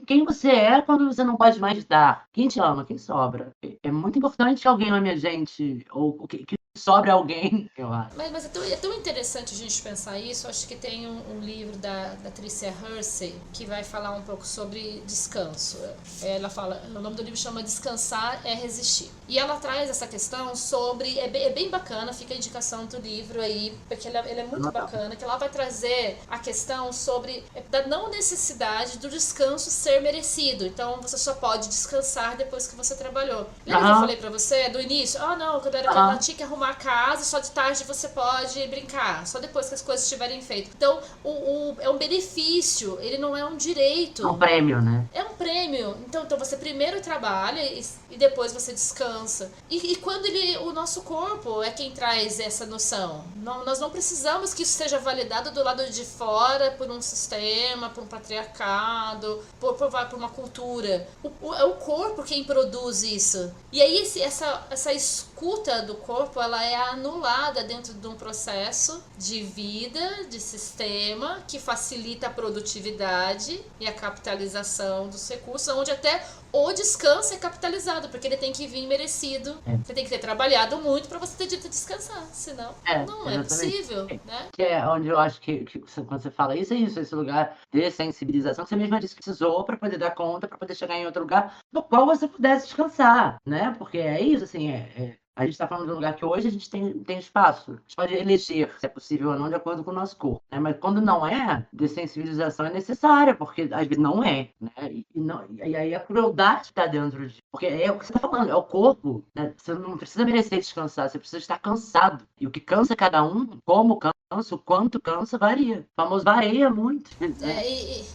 Speaker 2: quem você é quando você não pode mais dar? Quem te ama? Quem sobra? É muito importante que alguém ame a gente, ou que sobre alguém, eu acho.
Speaker 4: Mas é tão interessante a gente pensar isso. Acho que tem um livro da Tricia Hersey que vai falar um pouco sobre descanso. Ela fala, o nome do livro chama Descansar é Resistir. E ela traz essa questão sobre, é bem bacana, fica a indicação do livro aí, porque ele é muito bacana, que ela vai trazer a questão sobre da não necessidade do descanso ser merecido. Então você só pode descansar depois que você trabalhou. Lembra que eu falei pra você do início? Não, quando eu era criança, tinha que arrumar a casa, só de tarde você pode brincar, só depois que as coisas estiverem feitas. Então, é um benefício, ele não é um direito.
Speaker 2: É um prêmio, né?
Speaker 4: É um prêmio. Então você primeiro trabalha e depois você descansa. E quando o nosso corpo é quem traz essa noção. Nós não precisamos que isso seja validado do lado de fora por um sistema, por um patriarcado, por uma cultura. É o corpo quem produz isso. E aí essa escuta do corpo, ela é anulada dentro de um processo de vida, de sistema, que facilita a produtividade e a capitalização dos recursos, onde até o descanso é capitalizado, porque ele tem que vir merecido. Você tem que ter trabalhado muito para você ter direito a descansar, senão não é possível, né?
Speaker 2: Que é onde eu acho que quando você fala isso, é isso, esse lugar de sensibilização que você mesma disse que precisou para poder dar conta, para poder chegar em outro lugar no qual você pudesse descansar, né? Porque é isso, assim, a gente está falando de um lugar que hoje a gente tem espaço. A gente pode eleger se é possível ou não de acordo com o nosso corpo, né? Mas quando não é, dessensibilização é necessária, porque às vezes não é, né? E aí a crueldade está dentro de... Porque é o que você está falando, é o corpo, né? Você não precisa merecer descansar, você precisa estar cansado. E o que cansa cada um, como cansa, o quanto cansa, varia. O famoso varia muito. Né?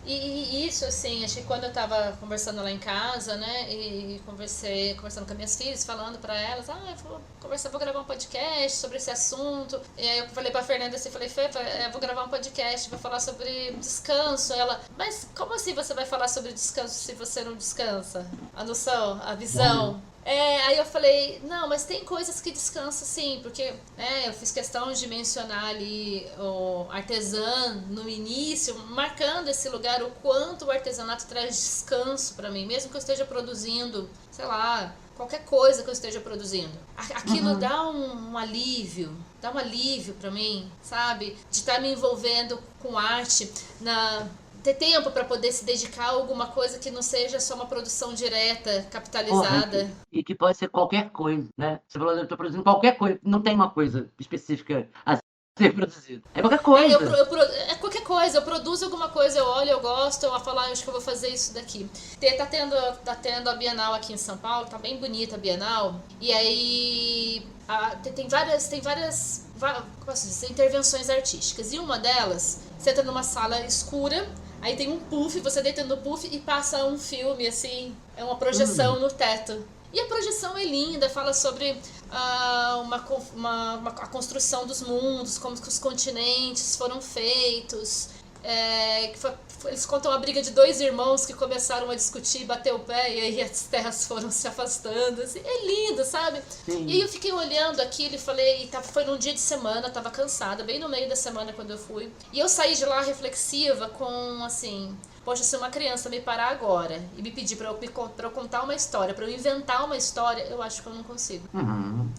Speaker 4: E isso, assim, acho que quando eu tava conversando lá em casa, né, e conversando com as minhas filhas, falando pra elas, vou gravar um podcast sobre esse assunto. E aí eu falei pra Fernanda assim, falei, Fê, vou gravar um podcast, vou falar sobre descanso. Ela, mas como assim você vai falar sobre descanso se você não descansa? A noção, a visão. Aí eu falei, não, mas tem coisas que descansam sim, porque eu fiz questão de mencionar ali o artesã no início, marcando esse lugar, o quanto o artesanato traz descanso pra mim, mesmo que eu esteja produzindo, sei lá, qualquer coisa que eu esteja produzindo. Aquilo dá um alívio pra mim, sabe? De estar me envolvendo com arte, ter tempo para poder se dedicar a alguma coisa que não seja só uma produção direta, capitalizada.
Speaker 2: E que pode ser qualquer coisa, né? Você falou, eu estou produzindo qualquer coisa, não tem uma coisa específica a ser produzida. É qualquer coisa.
Speaker 4: É qualquer coisa, eu produzo alguma coisa, eu olho, eu gosto, eu falo, acho que eu vou fazer isso daqui. Tá tendo a Bienal aqui em São Paulo, tá bem bonita a Bienal, e aí tem várias como posso dizer, intervenções artísticas, e uma delas, você entra numa sala escura, aí tem um puff, você deita no puff e passa um filme, assim, é uma projeção no teto. E a projeção é linda, fala sobre a construção dos mundos, como que os continentes foram feitos. Eles contam a briga de dois irmãos que começaram a discutir, bater o pé, e aí as terras foram se afastando. Assim, é lindo, sabe? Sim. E aí eu fiquei olhando aquilo e falei, foi num dia de semana, tava cansada, bem no meio da semana quando eu fui. E eu saí de lá reflexiva com, assim... Poxa, se uma criança me parar agora e me pedir pra eu contar uma história, pra eu inventar uma história, eu acho que eu não consigo.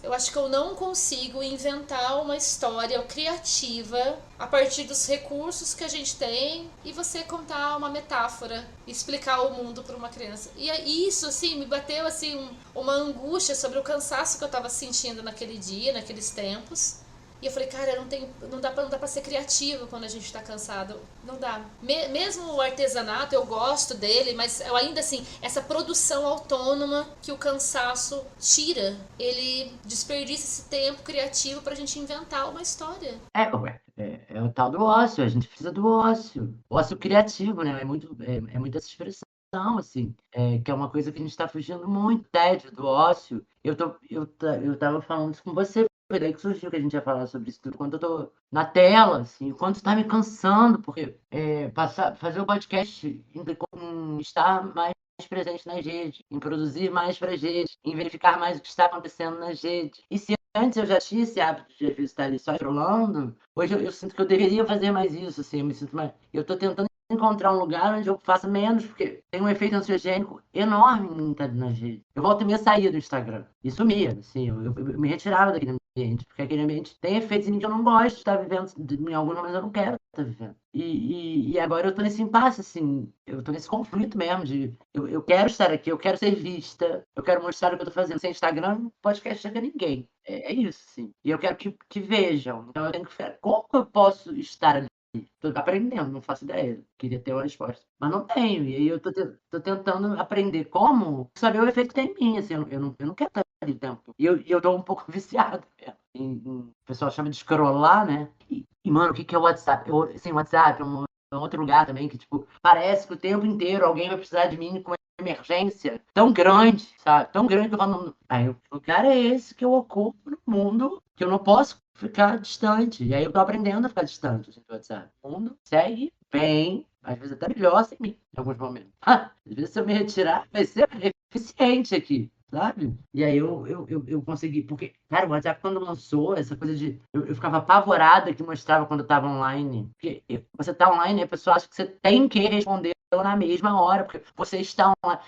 Speaker 4: Eu acho que eu não consigo inventar uma história criativa a partir dos recursos que a gente tem e você contar uma metáfora, explicar o mundo pra uma criança. E isso, assim, me bateu assim uma angústia sobre o cansaço que eu tava sentindo naquele dia, naqueles tempos. E eu falei, cara, não dá pra ser criativo quando a gente tá cansado. Não dá. Mesmo o artesanato, eu gosto dele, mas eu ainda assim, essa produção autônoma que o cansaço tira, ele desperdiça esse tempo criativo pra gente inventar uma história.
Speaker 2: É o tal do ócio, a gente precisa do ócio. O ócio criativo, né? É muito essa expressão, assim, que é uma coisa que a gente tá fugindo muito, tédio do ócio. Eu tava falando isso com você. Foi daí que surgiu que a gente ia falar sobre isso tudo. Quando eu tô na tela, assim, quando tá me cansando, porque fazer o podcast implicou em estar mais presente nas redes, em produzir mais para as redes, em verificar mais o que está acontecendo nas redes. E se antes eu já tinha esse hábito de às vezes estar ali só scrollando, hoje eu sinto que eu deveria fazer mais isso, assim, eu me sinto mais... Eu tô tentando encontrar um lugar onde eu faça menos, porque tem um efeito ansiogênico enorme em estar nas redes. Eu volto e meia saía do Instagram e sumia, assim, eu me retirava daquele ambiente, porque aquele ambiente tem efeitos em mim que eu não gosto de estar vivendo, em alguns momentos eu não quero estar vivendo. E agora eu tô nesse impasse, assim, eu tô nesse conflito mesmo de eu quero estar aqui, eu quero ser vista, eu quero mostrar o que eu tô fazendo. Sem Instagram, não podcast chega a ninguém. É isso, sim. E eu quero que vejam. Então eu tenho que ver como eu posso estar ali. Tô aprendendo, não faço ideia. Queria ter uma resposta. Mas não tenho. E aí eu tô tentando aprender como saber o efeito que tem em mim. Assim, eu não quero estar ali o tempo. E eu tô um pouco viciado. O pessoal chama de scrollar, né? Mano, o que é o WhatsApp? WhatsApp é um outro lugar também que, tipo, parece que o tempo inteiro alguém vai precisar de mim com uma emergência tão grande, sabe? Tão grande que eu falo, aí o cara é esse que eu ocupo no mundo, que eu não posso ficar distante. E aí eu tô aprendendo a ficar distante assim, do WhatsApp. O mundo segue bem, às vezes até melhor sem mim, em alguns momentos. Às vezes se eu me retirar, vai ser eficiente aqui, sabe? E aí eu consegui, porque, cara, o WhatsApp quando lançou, essa coisa de... Eu ficava apavorada que mostrava quando eu tava online. Porque você tá online e a pessoa acha que você tem que responder na mesma hora, porque você está online.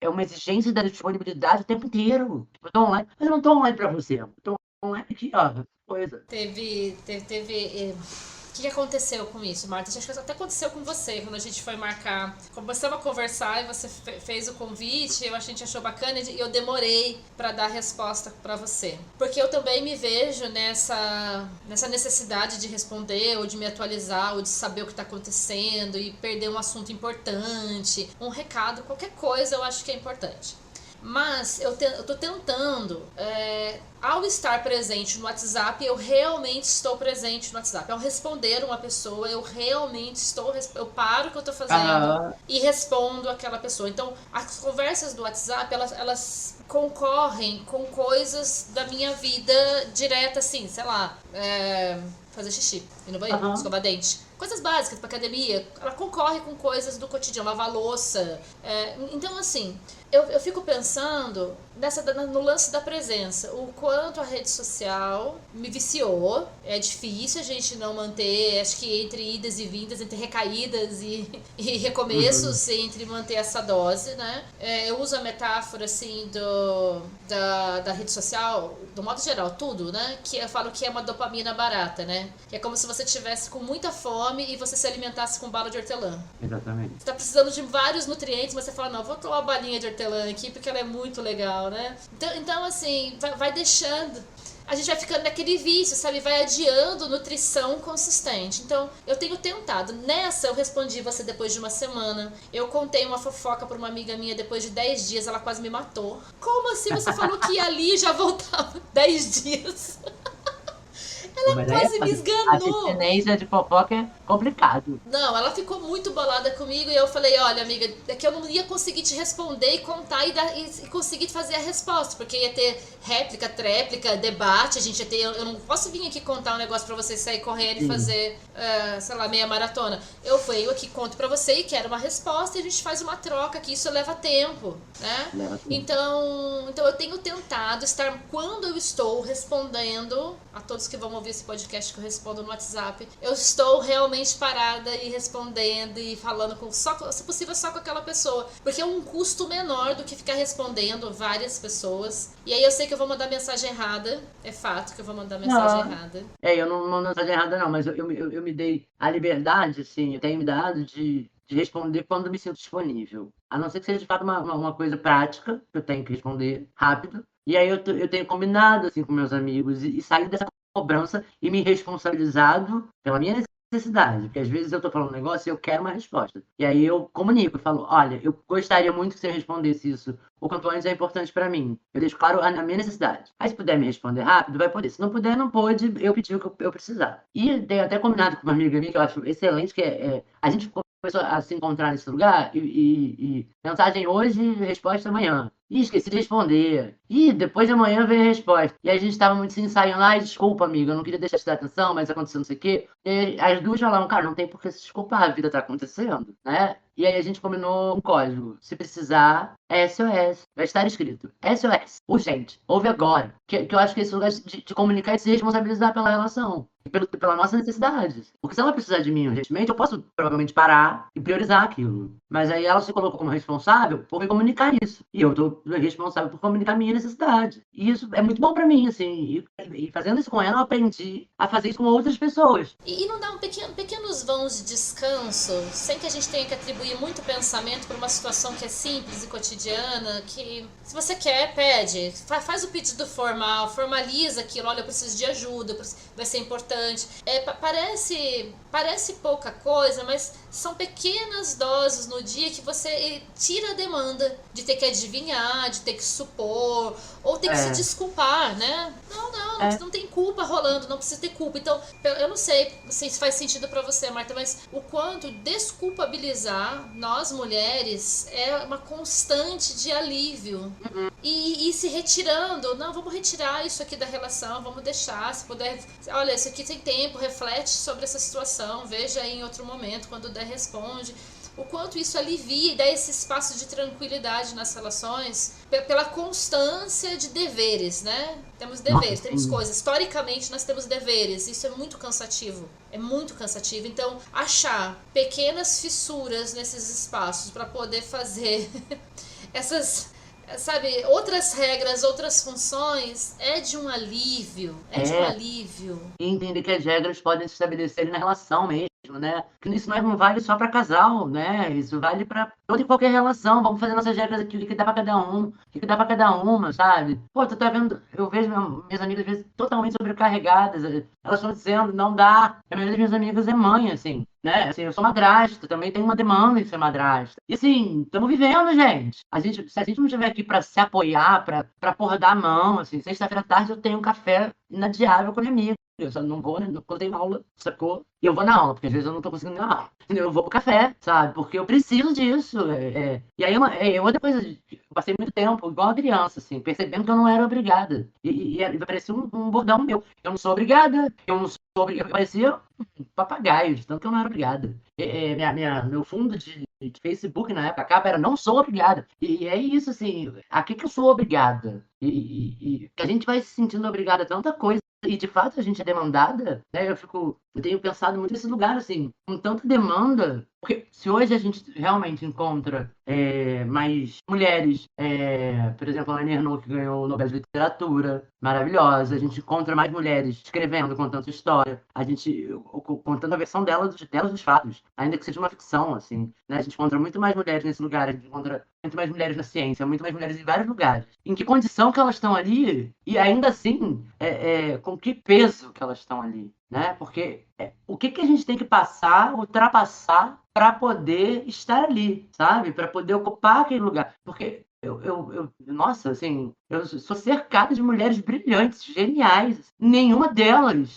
Speaker 2: É uma exigência da disponibilidade o tempo inteiro. Eu tô online, mas eu não tô online pra você. Eu tô online aqui, ó, coisa.
Speaker 4: Teve o que aconteceu com isso, Marta? Acho que até aconteceu com você, quando a gente foi marcar. Começamos a conversar e você fez o convite, a gente achou bacana e eu demorei para dar a resposta para você. Porque eu também me vejo nessa necessidade de responder, ou de me atualizar, ou de saber o que está acontecendo e perder um assunto importante, um recado, qualquer coisa eu acho que é importante. Mas eu tô tentando, ao estar presente no WhatsApp, eu realmente estou presente no WhatsApp. Ao responder uma pessoa, eu realmente eu paro o que eu tô fazendo e respondo aquela pessoa. Então, as conversas do WhatsApp, elas concorrem com coisas da minha vida direta, assim, sei lá, fazer xixi, ir no banheiro, escovar dente. Coisas básicas pra academia, ela concorre com coisas do cotidiano, lavar louça. Então, assim... eu fico pensando no lance da presença, o quanto a rede social me viciou. É difícil a gente não manter, acho que entre idas e vindas, entre recaídas e recomeços, entre manter essa dose, né? Eu uso a metáfora, assim, da rede social, do modo geral, tudo, né? Que eu falo que é uma dopamina barata, né? Que é como se você tivesse com muita fome e você se alimentasse com bala de hortelã.
Speaker 2: Exatamente.
Speaker 4: Você tá precisando de vários nutrientes, mas você fala, não, vou tomar uma balinha de hortelã aqui porque ela é muito legal, né? Então assim, vai deixando. A gente vai ficando naquele vício, sabe? Vai adiando nutrição consistente. Então, eu tenho tentado. Nessa, eu respondi você depois de uma semana. Eu contei uma fofoca pra uma amiga minha depois de 10 dias. Ela quase me matou. Como assim? Você falou que ia ali e já voltava 10 dias. Ela quase me
Speaker 2: A
Speaker 4: esganou.
Speaker 2: abstinência de fofoca é complicado.
Speaker 4: Não, ela ficou muito bolada comigo e eu falei, olha, amiga, é que eu não ia conseguir te responder e contar e conseguir fazer a resposta, porque ia ter réplica, tréplica, debate, a gente ia ter, eu não posso vir aqui contar um negócio pra você sair correndo e fazer, sei lá, meia maratona. Eu venho aqui, conto pra você e quero uma resposta e a gente faz uma troca, que isso leva tempo, né?
Speaker 2: Leva tempo.
Speaker 4: Então eu tenho tentado estar, quando eu estou respondendo, a todos que vão ouvir esse podcast que eu respondo no WhatsApp, eu estou realmente parada e respondendo e falando se possível só com aquela pessoa, porque é um custo menor do que ficar respondendo várias pessoas. E aí eu sei que eu vou mandar mensagem errada, é fato que eu vou mandar mensagem errada.
Speaker 2: Eu não mando mensagem errada não, mas eu me dei a liberdade, assim, eu tenho me dado de responder quando me sinto disponível. A não ser que seja de fato uma coisa prática, que eu tenho que responder rápido. E aí eu tenho combinado assim com meus amigos e sair dessa cobrança e me responsabilizado pela minha necessidade. Porque às vezes eu tô falando um negócio e eu quero uma resposta. E aí eu comunico, eu falo, olha, eu gostaria muito que você respondesse isso. O quanto antes é importante pra mim. Eu deixo claro a minha necessidade. Aí se puder me responder rápido, vai poder. Se não puder, não pode, eu pedi o que eu precisar. E tenho até combinado com uma amiga minha que eu acho excelente, que a gente começou a se encontrar nesse lugar e mensagem hoje, resposta amanhã. Ih, esqueci de responder. Ih, depois de amanhã vem a resposta. E a gente tava muito se ensaiando. Ai, desculpa, amiga, eu não queria deixar de dar atenção, mas aconteceu não sei o quê. E as duas falaram, cara, não tem por que se desculpar, a vida tá acontecendo, né? E aí a gente combinou um código. Se precisar, SOS. Vai estar escrito. SOS. Urgente. Ouve agora. Que eu acho que esse lugar de comunicar e se responsabilizar pela relação. E pela nossa necessidade. Porque se ela precisar de mim urgentemente, eu posso provavelmente parar e priorizar aquilo. Mas aí ela se colocou como responsável por me comunicar isso. E eu tô responsável por comunicar a minha necessidade. E isso é muito bom pra mim, assim. E fazendo isso com ela, eu aprendi a fazer isso com outras pessoas.
Speaker 4: E não dá pequenos vãos de descanso, sem que a gente tenha que atribuir muito pensamento para uma situação que é simples e cotidiana, que se você quer, pede. Faz o pedido formal, formaliza aquilo, olha, eu preciso de ajuda, vai ser importante. Parece pouca coisa, mas são pequenas doses no dia que você tira a demanda de ter que adivinhar, de ter que supor, ou ter que se desculpar, né? Não tem culpa rolando, não precisa ter culpa. Então, eu não sei se faz sentido pra você, Marta, mas o quanto desculpabilizar nós mulheres é uma constante de alívio. E se retirando, não, vamos retirar isso aqui da relação, vamos deixar, se puder, olha, isso aqui tem tempo, reflete sobre essa situação, veja aí em outro momento, quando der, responde. O quanto isso alivia e dá esse espaço de tranquilidade nas relações pela constância de deveres, né? Temos deveres, temos coisas. Historicamente, nós temos deveres. Isso é muito cansativo. É muito cansativo. Então, achar pequenas fissuras nesses espaços para poder fazer essas, sabe, outras regras, outras funções, é de um alívio. É de um alívio.
Speaker 2: E entender que as regras podem se estabelecer na relação mesmo. Né? Que isso não vale só para casal, né? Isso vale para toda e qualquer relação. Vamos fazer nossas regras aqui, o que dá para cada um, o que dá para cada uma, sabe? Pô, tu tá vendo? Eu vejo minhas amigas às vezes totalmente sobrecarregadas. Elas estão dizendo, não dá. A maioria das minhas amigas é mãe, assim, né? Assim, eu sou madrasta, também tenho uma demanda de ser madrasta. E assim, estamos vivendo, gente. Se a gente não estiver aqui para se apoiar, para porra dar a mão, assim, sexta-feira à tarde eu tenho um café inadiável com a minha amiga. Eu só não vou, né? Quando tem aula, sacou? E eu vou na aula, porque às vezes eu não tô conseguindo ir na aula. Eu vou pro café, sabe? Porque eu preciso disso. E aí, outra coisa, eu passei muito tempo, igual uma criança, assim, percebendo que eu não era obrigada. E parecia um bordão meu. Eu não sou obrigada, eu parecia um papagaio, de tanto que eu não era obrigada. Meu fundo de de Facebook na época, a capa era "Não sou obrigada". E é isso, assim, a que eu sou obrigada? E a gente vai se sentindo obrigada a tanta coisa, e de fato a gente é demandada, né? Eu tenho pensado muito nesse lugar, assim, com tanta demanda, porque se hoje a gente realmente encontra mais mulheres, por exemplo, a Annie Ernaux, que ganhou o Nobel de Literatura, maravilhosa, a gente encontra mais mulheres escrevendo, contando história, a gente contando a versão delas dos fatos, ainda que seja uma ficção, assim, né? A gente encontra muito mais mulheres nesse lugar, a gente encontra muito mais mulheres na ciência, muito mais mulheres em vários lugares. Em que condição que elas estão ali, e ainda assim, com que peso que elas estão ali, né? Porque o que a gente tem que passar, ultrapassar para poder estar ali, sabe? Para poder ocupar aquele lugar. Porque nossa, assim, eu sou cercada de mulheres brilhantes, geniais.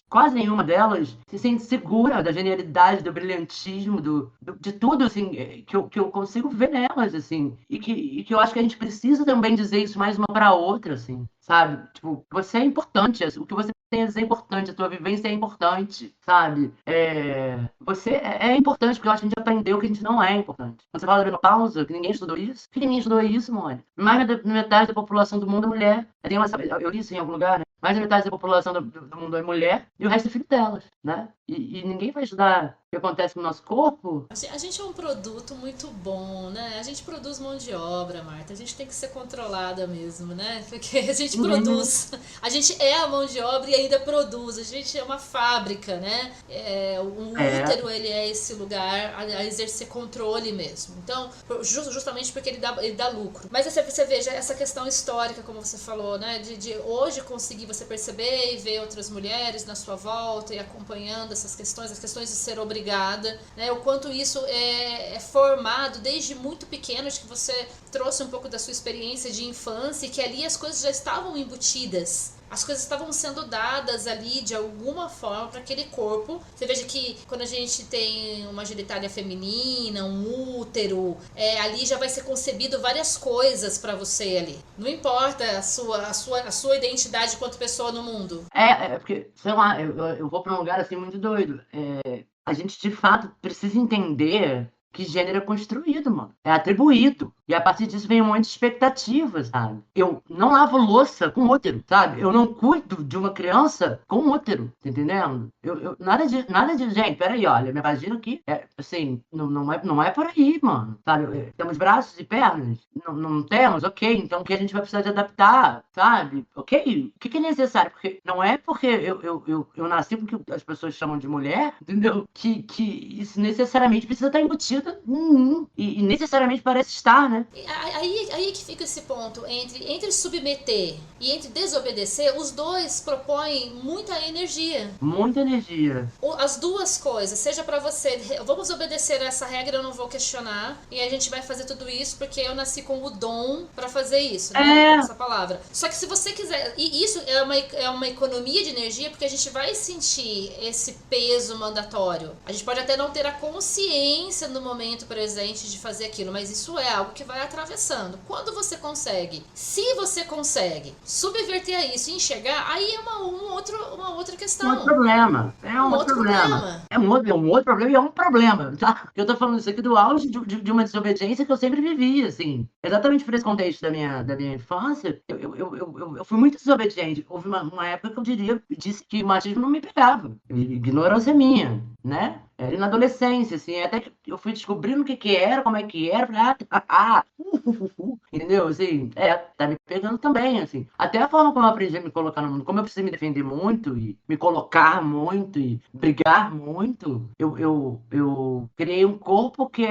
Speaker 2: Quase nenhuma delas, se sente segura da genialidade, do brilhantismo, de tudo, assim, que eu consigo ver nelas, assim. E que eu acho que a gente precisa também dizer isso mais uma para outra, assim, sabe? Tipo, você é importante, o que você tem a dizer é importante, a tua vivência é importante, sabe? Você é importante, porque eu acho que a gente aprendeu que a gente não é importante. Quando você fala da menopausa, que ninguém estudou isso, que ninguém estudou isso, mano. Mais da metade da população do mundo é mulher. Eu li isso em algum lugar, né? Mais da metade da população do mundo é mulher e o resto é filho delas, né? E ninguém vai estudar o que acontece com o nosso corpo.
Speaker 4: A gente é um produto muito bom, né? A gente produz mão de obra, Marta. A gente tem que ser controlada mesmo, né? Porque a gente produz. A gente é a mão de obra e ainda produz. A gente é uma fábrica, né? O útero, ele é esse lugar a exercer controle mesmo. Então, justamente porque ele dá lucro. Mas você veja essa questão histórica, como você falou, né? De hoje conseguir você perceber e ver outras mulheres na sua volta e acompanhando essas questões, as questões de ser obrigada, né? O quanto isso é formado desde muito pequeno, acho que você trouxe um pouco da sua experiência de infância e que ali as coisas já estavam embutidas. As coisas estavam sendo dadas ali de alguma forma para aquele corpo. Você veja que quando a gente tem uma genitália feminina, um útero, ali já vai ser concebido várias coisas para você ali. Não importa a sua identidade quanto pessoa no mundo.
Speaker 2: Porque, sei lá, eu vou para um lugar assim muito doido. A gente de fato precisa entender que gênero é construído, mano. É atribuído. E a partir disso vem um monte de expectativas, sabe? Eu não lavo louça com útero, sabe? Eu não cuido de uma criança com útero, tá entendendo? Nada de, gente, peraí, olha, minha vagina aqui, assim, não é por aí, mano, sabe? Temos braços e pernas? Não temos? Ok, então o que a gente vai precisar de adaptar, sabe? Ok, o que é necessário? Porque não é porque eu nasci porque as pessoas chamam de mulher, entendeu? Que isso necessariamente precisa estar embutido e necessariamente parece estar, né?
Speaker 4: Aí que fica esse ponto entre submeter e entre desobedecer. Os dois propõem muita energia.
Speaker 2: Muita energia.
Speaker 4: As duas coisas, seja pra você, vamos obedecer a essa regra, eu não vou questionar, e a gente vai fazer tudo isso porque eu nasci com o dom pra fazer isso, né? Essa palavra. Só que se você quiser, e isso é uma economia de energia, porque a gente vai sentir esse peso mandatório. A gente pode até não ter a consciência no momento presente de fazer aquilo, mas isso é algo que vai atravessando. Quando você consegue, se você consegue subverter a isso e enxergar, aí é uma outra questão.
Speaker 2: Um outro problema. É um outro problema. É um outro problema e é um problema, tá? Eu tô falando isso aqui do auge de uma desobediência que eu sempre vivi, assim. Exatamente por esse contexto da minha infância, eu fui muito desobediente. Houve uma época que eu disse que o machismo não me pegava. Ignorância minha, né? Era na adolescência, assim, até que eu fui descobrindo o que era, como é que era, falei, entendeu? Assim, tá me pegando também, assim. Até a forma como eu aprendi a me colocar no mundo, como eu preciso me defender muito, e me colocar muito, e brigar muito, eu criei um corpo que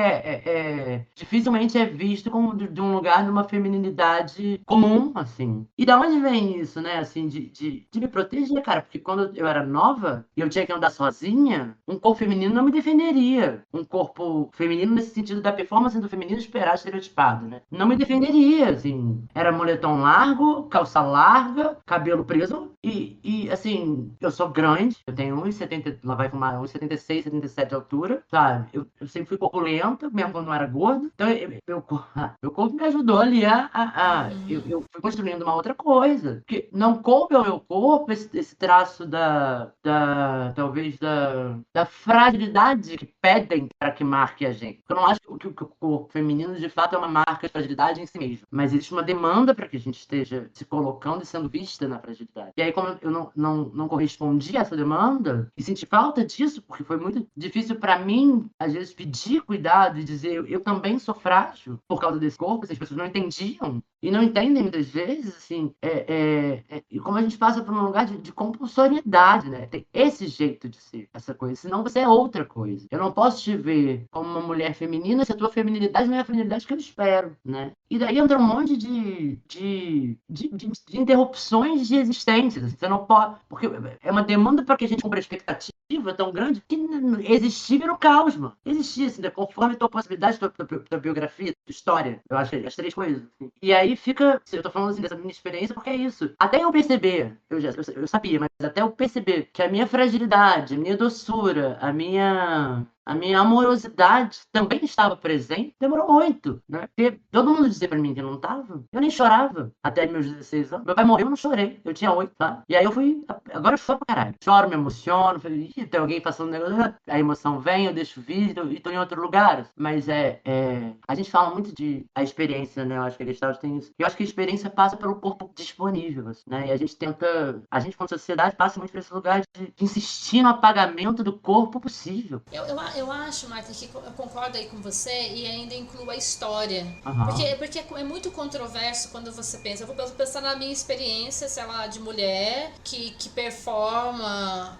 Speaker 2: dificilmente é visto como de um lugar de uma feminilidade comum, assim. E da onde vem isso, né, assim, de me proteger, cara? Porque quando eu era nova, e eu tinha que andar sozinha, um corpo feminino não me defenderia. Um corpo feminino nesse sentido da performance do feminino esperado, estereotipado, né? Não me defenderia, assim. Era moletom largo, calça larga, cabelo preso e assim, eu sou grande, eu tenho 1,70, lá vai fumar 1,76, 77 de altura, sabe? Eu sempre fui corpulento, mesmo quando não era gordo. Então, meu corpo me ajudou ali eu fui construindo uma outra coisa. Porque não coube ao meu corpo esse traço talvez da fragilidade fragilidade que pedem para que marque a gente. Eu não acho que o corpo feminino, de fato, é uma marca de fragilidade em si mesmo. Mas existe uma demanda para que a gente esteja se colocando e sendo vista na fragilidade. E aí, como eu não correspondi a essa demanda, e senti falta disso, porque foi muito difícil para mim, às vezes, pedir cuidado e dizer eu também sou frágil por causa desse corpo, as pessoas não entendiam. E não entendem muitas vezes, assim, e como a gente passa por um lugar de compulsoriedade, né? Tem esse jeito de ser, essa coisa, senão você é outra coisa. Eu não posso te ver como uma mulher feminina se a tua feminilidade não é a feminilidade que eu espero, né? E daí entra um monte de interrupções de existências. Assim, você não pode, porque é uma demanda para que a gente cumpra a expectativa tão grande que existir vira o caos, mano. Existir, assim, conforme a tua possibilidade, tua biografia, tua história. Eu acho que as três coisas. Assim. E aí fica, eu tô falando assim dessa minha experiência porque é isso. Até eu perceber, eu sabia, mas até eu perceber que a minha fragilidade, a minha doçura, a minha amorosidade também estava presente, demorou muito, né? Porque todo mundo dizia pra mim que eu não tava. Eu nem chorava até meus 16 anos. Meu pai morreu, eu não chorei. Eu tinha 8, tá? E aí eu fui... Agora eu choro pra caralho. Choro, me emociono. Falei, tem alguém passando um negócio. A emoção vem, eu deixo vir e tô em outro lugar. Mas a gente fala muito de a experiência, né? Eu acho que a Gestalt tem isso. Eu acho que a experiência passa pelo corpo disponível, assim, né? E a gente tenta... A gente, como sociedade, passa muito por esse lugar de insistir no apagamento do corpo possível.
Speaker 4: Eu acho, Marta, que eu concordo aí com você e ainda incluo a história.
Speaker 2: Uhum.
Speaker 4: Porque é muito controverso quando você pensa. Eu vou pensar na minha experiência, sei lá, de mulher que performa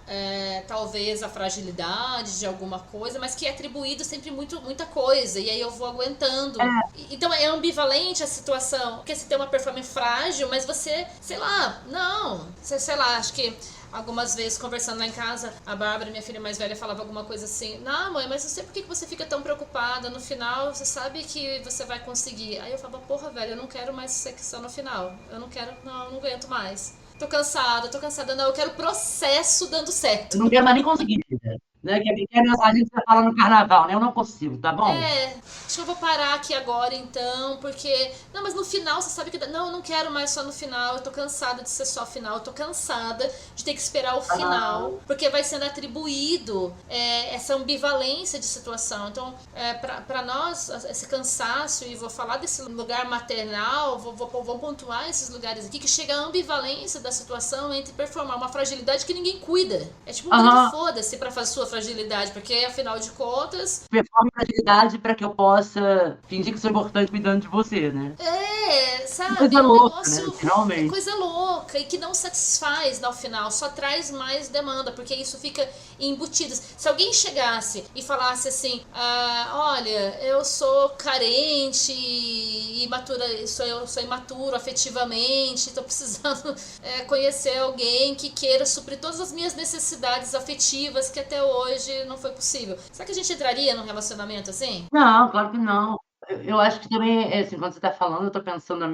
Speaker 4: talvez a fragilidade de alguma coisa, mas que é atribuído sempre muita coisa. E aí eu vou aguentando. Então é ambivalente a situação. Porque você tem uma performance frágil, mas você, sei lá, sei lá, acho que algumas vezes, conversando lá em casa, a Bárbara, minha filha mais velha, falava alguma coisa assim: não, mãe, mas não sei por que você fica tão preocupada. No final, você sabe que você vai conseguir. Aí eu falava: porra, velho, eu não quero mais secção no final. Eu não quero, não aguento mais. Tô cansada. Não, eu quero processo dando certo.
Speaker 2: Eu não quero mais nem conseguir, né? Que é a mensagem que você fala no carnaval, né? Eu não consigo, tá bom?
Speaker 4: Acho que eu vou parar aqui agora então, porque... Não, mas no final você sabe que... Não, eu não quero mais só no final, eu tô cansada de ser só final, eu tô cansada de ter que esperar o final, porque vai sendo atribuído essa ambivalência de situação. Então, pra nós, esse cansaço, e vou falar desse lugar maternal, vou pontuar esses lugares aqui, que chega a ambivalência da situação entre performar uma fragilidade que ninguém cuida. É tipo um grande foda-se pra fazer sua fragilidade, porque afinal de contas...
Speaker 2: Performe fragilidade para que eu possa fingir que sou importante cuidando de você, né?
Speaker 4: Sabe?
Speaker 2: Coisa louca, né? Finalmente.
Speaker 4: Coisa louca e que não satisfaz no final, só traz mais demanda, porque isso fica embutido. Se alguém chegasse e falasse assim: olha, eu sou carente e imatura, eu sou imaturo afetivamente, tô precisando conhecer alguém que queira suprir todas as minhas necessidades afetivas que até hoje não foi possível. Será que a gente entraria num relacionamento assim?
Speaker 2: Não, claro que não. Eu acho que também, assim, quando você tá falando, eu tô pensando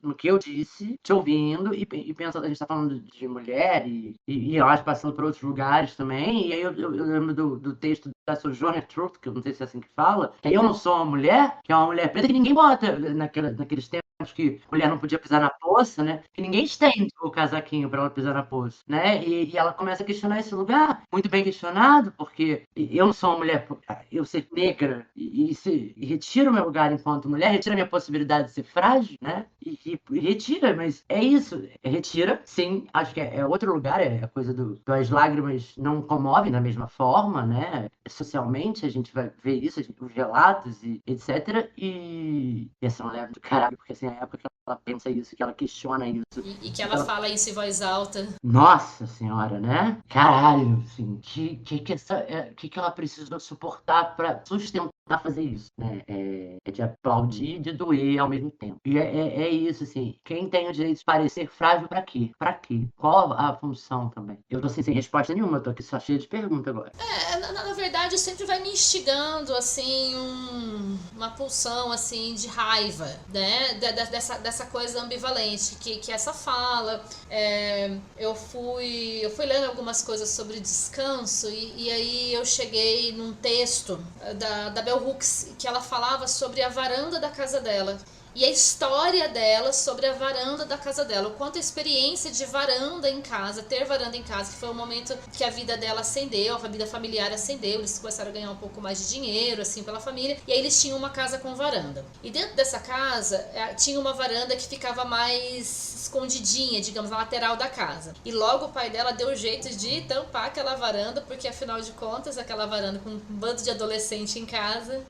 Speaker 2: no que eu disse, te ouvindo, e pensando, a gente tá falando de mulher, e eu acho passando por outros lugares também, e aí eu lembro do texto da Sojourner Truth, que eu não sei se é assim que fala, que eu não sou uma mulher, que é uma mulher preta que ninguém bota naqueles tempos que mulher não podia pisar na poça, né? Que ninguém estende o casaquinho para ela pisar na poça, né? E ela começa a questionar esse lugar, muito bem questionado, porque eu não sou uma mulher, eu ser negra e retira o meu lugar enquanto mulher, retira a minha possibilidade de ser frágil, né? E retira, mas é isso, retira, sim, acho que é outro lugar, é a coisa das lágrimas não comovem da mesma forma, né? Socialmente a gente vai ver isso, os relatos e etc. E essa mulher do caralho, porque assim, a época que ela pensa isso, que ela questiona isso.
Speaker 4: E que ela fala isso em voz alta.
Speaker 2: Nossa senhora, né? Caralho, assim, que ela precisou suportar pra sustentar fazer isso, né? É de aplaudir e de doer ao mesmo tempo. E é isso, assim, quem tem o direito de parecer frágil pra quê? Pra quê? Qual a função também? Eu tô sem resposta nenhuma, eu tô aqui só cheio de perguntas agora.
Speaker 4: Na verdade, sempre vai me instigando, assim, uma pulsão, assim, de raiva, né? Dessa coisa ambivalente, que essa fala. Eu fui lendo algumas coisas sobre descanso e aí eu cheguei num texto da Bell Hooks, que ela falava sobre a varanda da casa dela. e a história dela sobre a varanda da casa dela, o quanto a experiência de varanda em casa, ter varanda em casa, que foi o momento que a vida dela ascendeu, a vida familiar ascendeu, eles começaram a ganhar um pouco mais de dinheiro, assim, pela família, e aí eles tinham uma casa com varanda. E dentro dessa casa, tinha uma varanda que ficava mais escondidinha, digamos, na lateral da casa. E logo o pai dela deu jeito de tampar aquela varanda, porque afinal de contas, aquela varanda com um bando de adolescente em casa,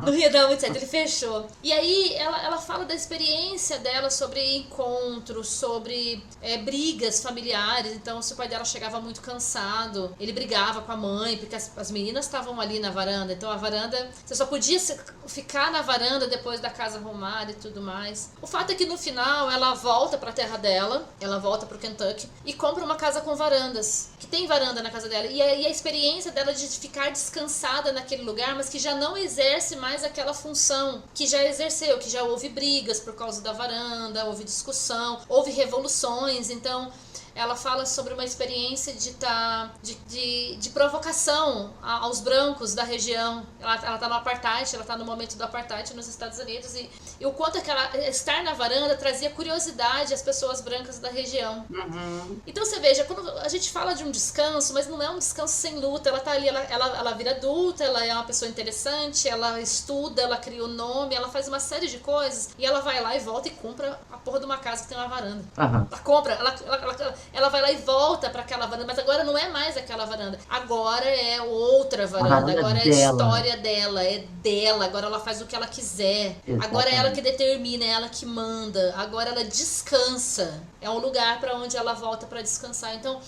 Speaker 4: não ia dar muito certo, ele fechou. E aí ela fala da experiência dela sobre encontros, sobre brigas familiares. Então, se o pai dela chegava muito cansado, ele brigava com a mãe, porque as meninas estavam ali na varanda. Então, a varanda, você só podia ficar na varanda depois da casa arrumada e tudo mais. O fato é que no final ela volta pra terra dela, ela volta pro Kentucky e compra uma casa com varandas, que tem varanda na casa dela. E a experiência dela de ficar descansada naquele lugar, mas que já não exerce mais aquela função que já exerceu, que já houve brigas por causa da varanda, houve discussão, houve revoluções. Então ela fala sobre uma experiência de provocação aos brancos da região. Ela tá no apartheid, ela tá no momento do apartheid nos Estados Unidos, e o quanto estar na varanda trazia curiosidade às pessoas brancas da região. Então você veja, quando a gente fala de um descanso, mas não é um descanso sem luta. Ela tá ali, ela vira adulta, ela é uma pessoa interessante, ela estuda, ela cria o nome, ela faz uma série de coisas, e ela vai lá e volta e compra a porra de uma casa que tem uma varanda. Ela compra, ela vai lá e volta para aquela varanda, mas agora não é mais aquela varanda, agora é outra varanda, agora é a história dela, é dela, agora ela faz o que ela quiser. Exatamente. Agora é ela que determina, é ela que manda, agora ela descansa, é um lugar para onde ela volta para descansar. Então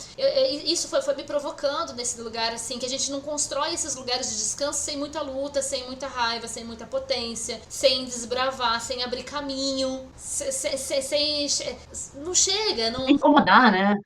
Speaker 4: isso foi me provocando nesse lugar, assim, que a gente não constrói esses lugares de descanso sem muita luta, sem muita raiva, sem muita potência, sem desbravar, sem abrir caminho, não chega, não
Speaker 2: incomodar, né?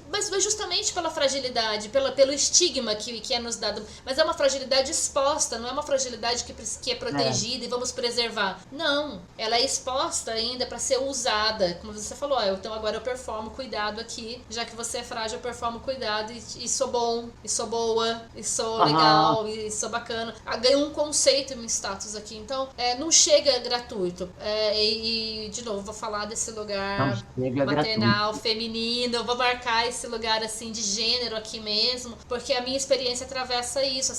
Speaker 4: Mas justamente pela fragilidade, pelo estigma que é nos dado. Mas é uma fragilidade exposta, não é uma fragilidade que é protegida e vamos preservar. Não, ela é exposta ainda para ser usada. Como você falou, então agora eu performo cuidado aqui, já que você é frágil, eu performo cuidado e sou bom, e sou boa, e sou legal, e sou bacana. Ganho um conceito e um status aqui. Então, não chega gratuito. E de novo, vou falar desse lugar maternal, feminino, eu vou marcar esse lugar assim de gênero aqui mesmo, porque a minha experiência atravessa isso,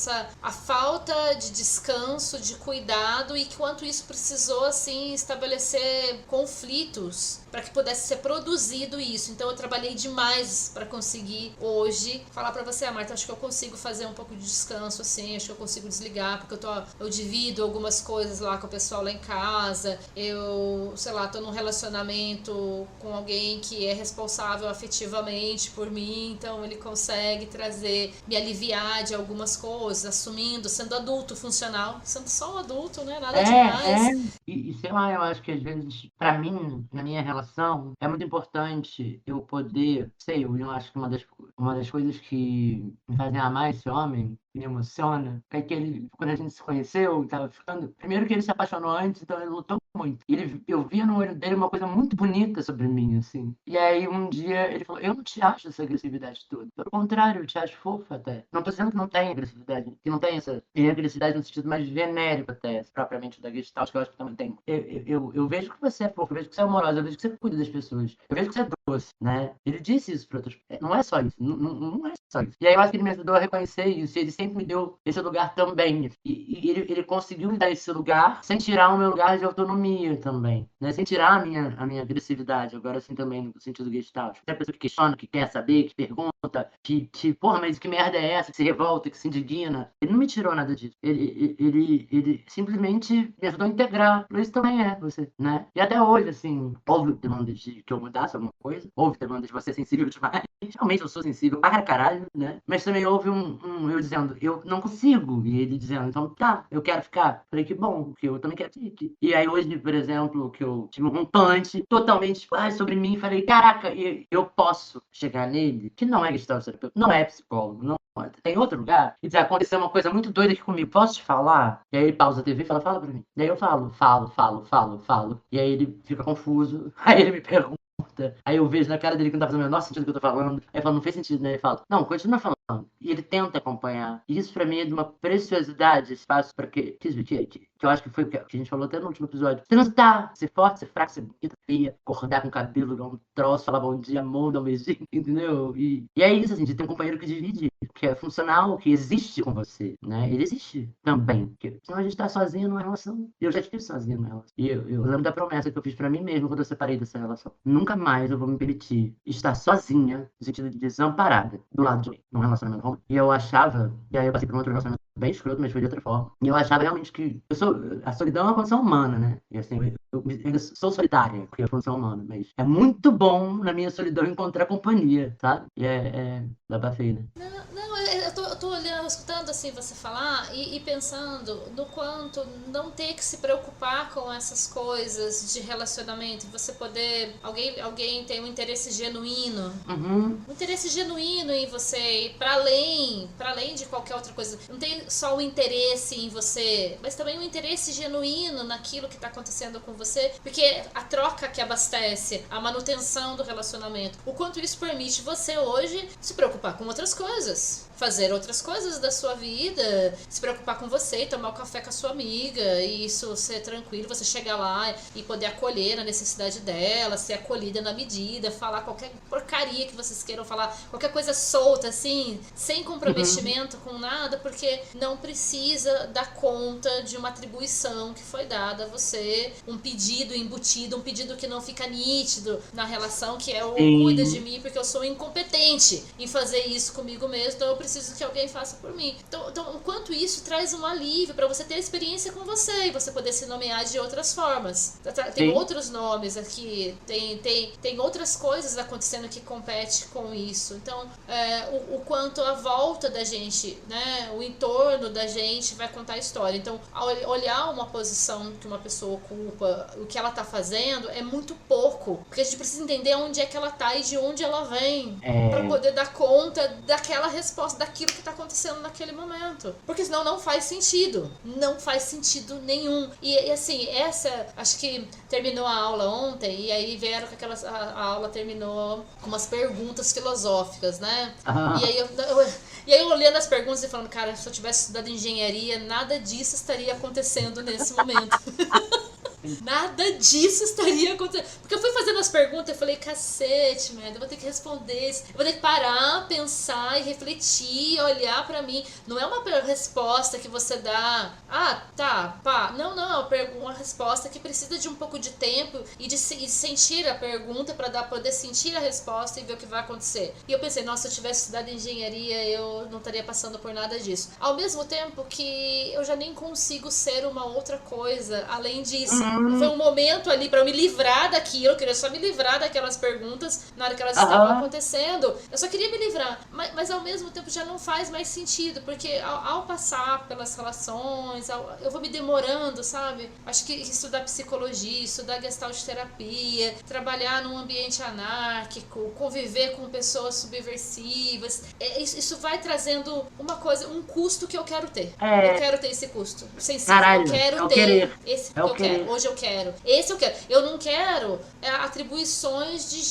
Speaker 4: a falta de descanso, de cuidado, e quanto isso precisou assim estabelecer conflitos para que pudesse ser produzido isso. Então eu trabalhei demais para conseguir hoje falar para você, Marta, acho que eu consigo fazer um pouco de descanso assim, acho que eu consigo desligar, porque eu divido algumas coisas lá com o pessoal lá em casa, eu, sei lá, tô num relacionamento com alguém que é responsável afetivamente por mim, então ele consegue me aliviar de algumas coisas, assumindo, sendo adulto funcional, sendo só um adulto, né? Nada demais.
Speaker 2: E sei lá, eu acho que às vezes, pra mim, na minha relação, é muito importante eu poder, eu acho que uma das coisas que me fazem amar esse homem, que me emociona, é que quando a gente se conheceu, tava ficando, primeiro que ele se apaixonou antes, então ele lutou muito. Eu via no olho dele uma coisa muito bonita sobre mim, assim. E aí um dia ele falou, eu não te acho essa agressividade toda. Pelo contrário, eu te acho fofa até. Não tô dizendo que não tem agressividade, que não tem tem agressividade no sentido mais genérico até, propriamente da Gestalt, que eu acho que também tem. Eu vejo que você é fofa, eu vejo que você é amorosa, eu vejo que você cuida das pessoas, eu vejo que você é doce, né? Ele disse isso para outras pessoas. Não é só isso, não é só isso. E aí eu acho que ele me ajudou a reconhecer isso, e ele sempre me deu esse lugar também. E ele conseguiu me dar esse lugar sem tirar o meu lugar de autonomia também, né? Sem tirar a minha agressividade, agora assim também no sentido Gestalt. Tem a pessoa que questiona, que quer saber, que pergunta, porra, mas que merda é essa, que se revolta, que se indigna. Ele não me tirou nada disso. Ele simplesmente me ajudou a integrar. Isso também é você, né? E até hoje, assim, houve demandas de que eu mudasse alguma coisa, houve demandas de você sensível demais. Realmente eu sou sensível para caralho, né? Mas também houve eu dizendo, eu não consigo. E ele dizendo, então tá, eu quero ficar. Falei, que bom, porque eu também quero ficar. E aí hoje, por exemplo, que eu tive um punch totalmente sobre mim, falei, caraca, eu posso chegar nele, que não é gestalterapeuta, não é psicólogo, não tem outro lugar, e dizer, aconteceu uma coisa muito doida aqui comigo, posso te falar? E aí ele pausa a TV e fala pra mim. E aí eu falo. E aí ele fica confuso, aí ele me pergunta, aí eu vejo na cara dele que não tá fazendo o menor sentido do que eu tô falando, aí eu falo, não fez sentido, né? Ele fala, não, continua falando, passando. E ele tenta acompanhar. E isso pra mim é de uma preciosidade, espaço pra que eu acho que foi o que a gente falou até no último episódio. Transar, ser forte, ser fraco, ser bonita, feia, acordar com o cabelo, dar um troço, falar bom dia, amor, dar um beijinho, entendeu? E é isso, assim, de ter um companheiro que divide, que é funcional, que existe com você, né? Ele existe também. Porque senão a gente tá sozinho numa relação. Eu já estive sozinho numa relação. E eu lembro da promessa que eu fiz pra mim mesmo quando eu separei dessa relação. Nunca mais eu vou me permitir estar sozinha, no sentido de desamparada, do lado de mim, num relacionamento romântico. E eu achava, e aí eu passei por um outro relacionamento bem escroto, mas foi de outra forma. E eu achava realmente que a solidão é uma condição humana, né? E assim, eu sou solitária, porque é uma condição humana, mas é muito bom na minha solidão encontrar companhia, sabe? E dá pra feio, né?
Speaker 4: Não, eu tô olhando, escutando assim você falar e pensando no quanto não ter que se preocupar com essas coisas de relacionamento, você poder, alguém tem um interesse genuíno, um interesse genuíno em você, e para além de qualquer outra coisa, não tem só o interesse em você, mas também um interesse genuíno naquilo que tá acontecendo com você, porque a troca que abastece a manutenção do relacionamento, o quanto isso permite você hoje se preocupar com outras coisas, fazer outras coisas da sua vida, se preocupar com você, tomar um café com a sua amiga, e isso ser tranquilo, você chegar lá e poder acolher na necessidade dela, ser acolhida na medida, falar qualquer porcaria que vocês queiram falar, qualquer coisa solta, assim, sem comprometimento com nada, porque não precisa dar conta de uma atribuição que foi dada a você, um pedido embutido, um pedido que não fica nítido na relação, que é o cuida de mim porque eu sou incompetente em fazer isso comigo mesmo, então eu preciso que alguém faça por mim. Então enquanto isso traz um alívio para você ter experiência com você e você poder se nomear de outras formas. Tem outros nomes aqui, tem outras coisas acontecendo que compete com isso. Então, o quanto a volta da gente, né, o entorno da gente vai contar a história. Então, ao olhar uma posição que uma pessoa ocupa, o que ela tá fazendo é muito pouco, porque a gente precisa entender onde é que ela tá e de onde ela vem, para poder dar conta daquela resposta, daquilo que tá acontecendo naquele momento. Porque senão não faz sentido. Não faz sentido nenhum. E assim, acho que terminou a aula ontem, e aí vieram com a aula terminou com umas perguntas filosóficas, né? E aí eu olhando as perguntas e falando, cara, se eu tivesse estudado engenharia, nada disso estaria acontecendo nesse momento. Nada disso estaria acontecendo. Porque eu fui fazendo as perguntas e falei, cacete, merda, eu vou ter que responder isso. Eu vou ter que parar, pensar e refletir, olhar pra mim. Não é uma resposta que você dá, tá, pá. Não, é uma resposta que precisa de um pouco de tempo e de sentir a pergunta pra poder sentir a resposta e ver o que vai acontecer. E eu pensei, nossa, se eu tivesse estudado engenharia, eu não estaria passando por nada disso. Ao mesmo tempo que eu já nem consigo ser uma outra coisa além disso. Foi um momento ali pra eu me livrar daquilo, eu queria só me livrar daquelas perguntas na hora que elas estavam acontecendo. Eu só queria me livrar, mas ao mesmo tempo já não faz mais sentido, porque ao passar pelas relações, eu vou me demorando, sabe? Acho que estudar psicologia, estudar gestalt terapia, trabalhar num ambiente anárquico, conviver com pessoas subversivas, isso vai trazendo uma coisa, um custo que eu quero ter. Eu quero ter esse custo sensível,
Speaker 2: Caralho,
Speaker 4: eu quero ter esse que eu quero. Hoje eu quero. Esse eu quero. Eu não quero atribuições de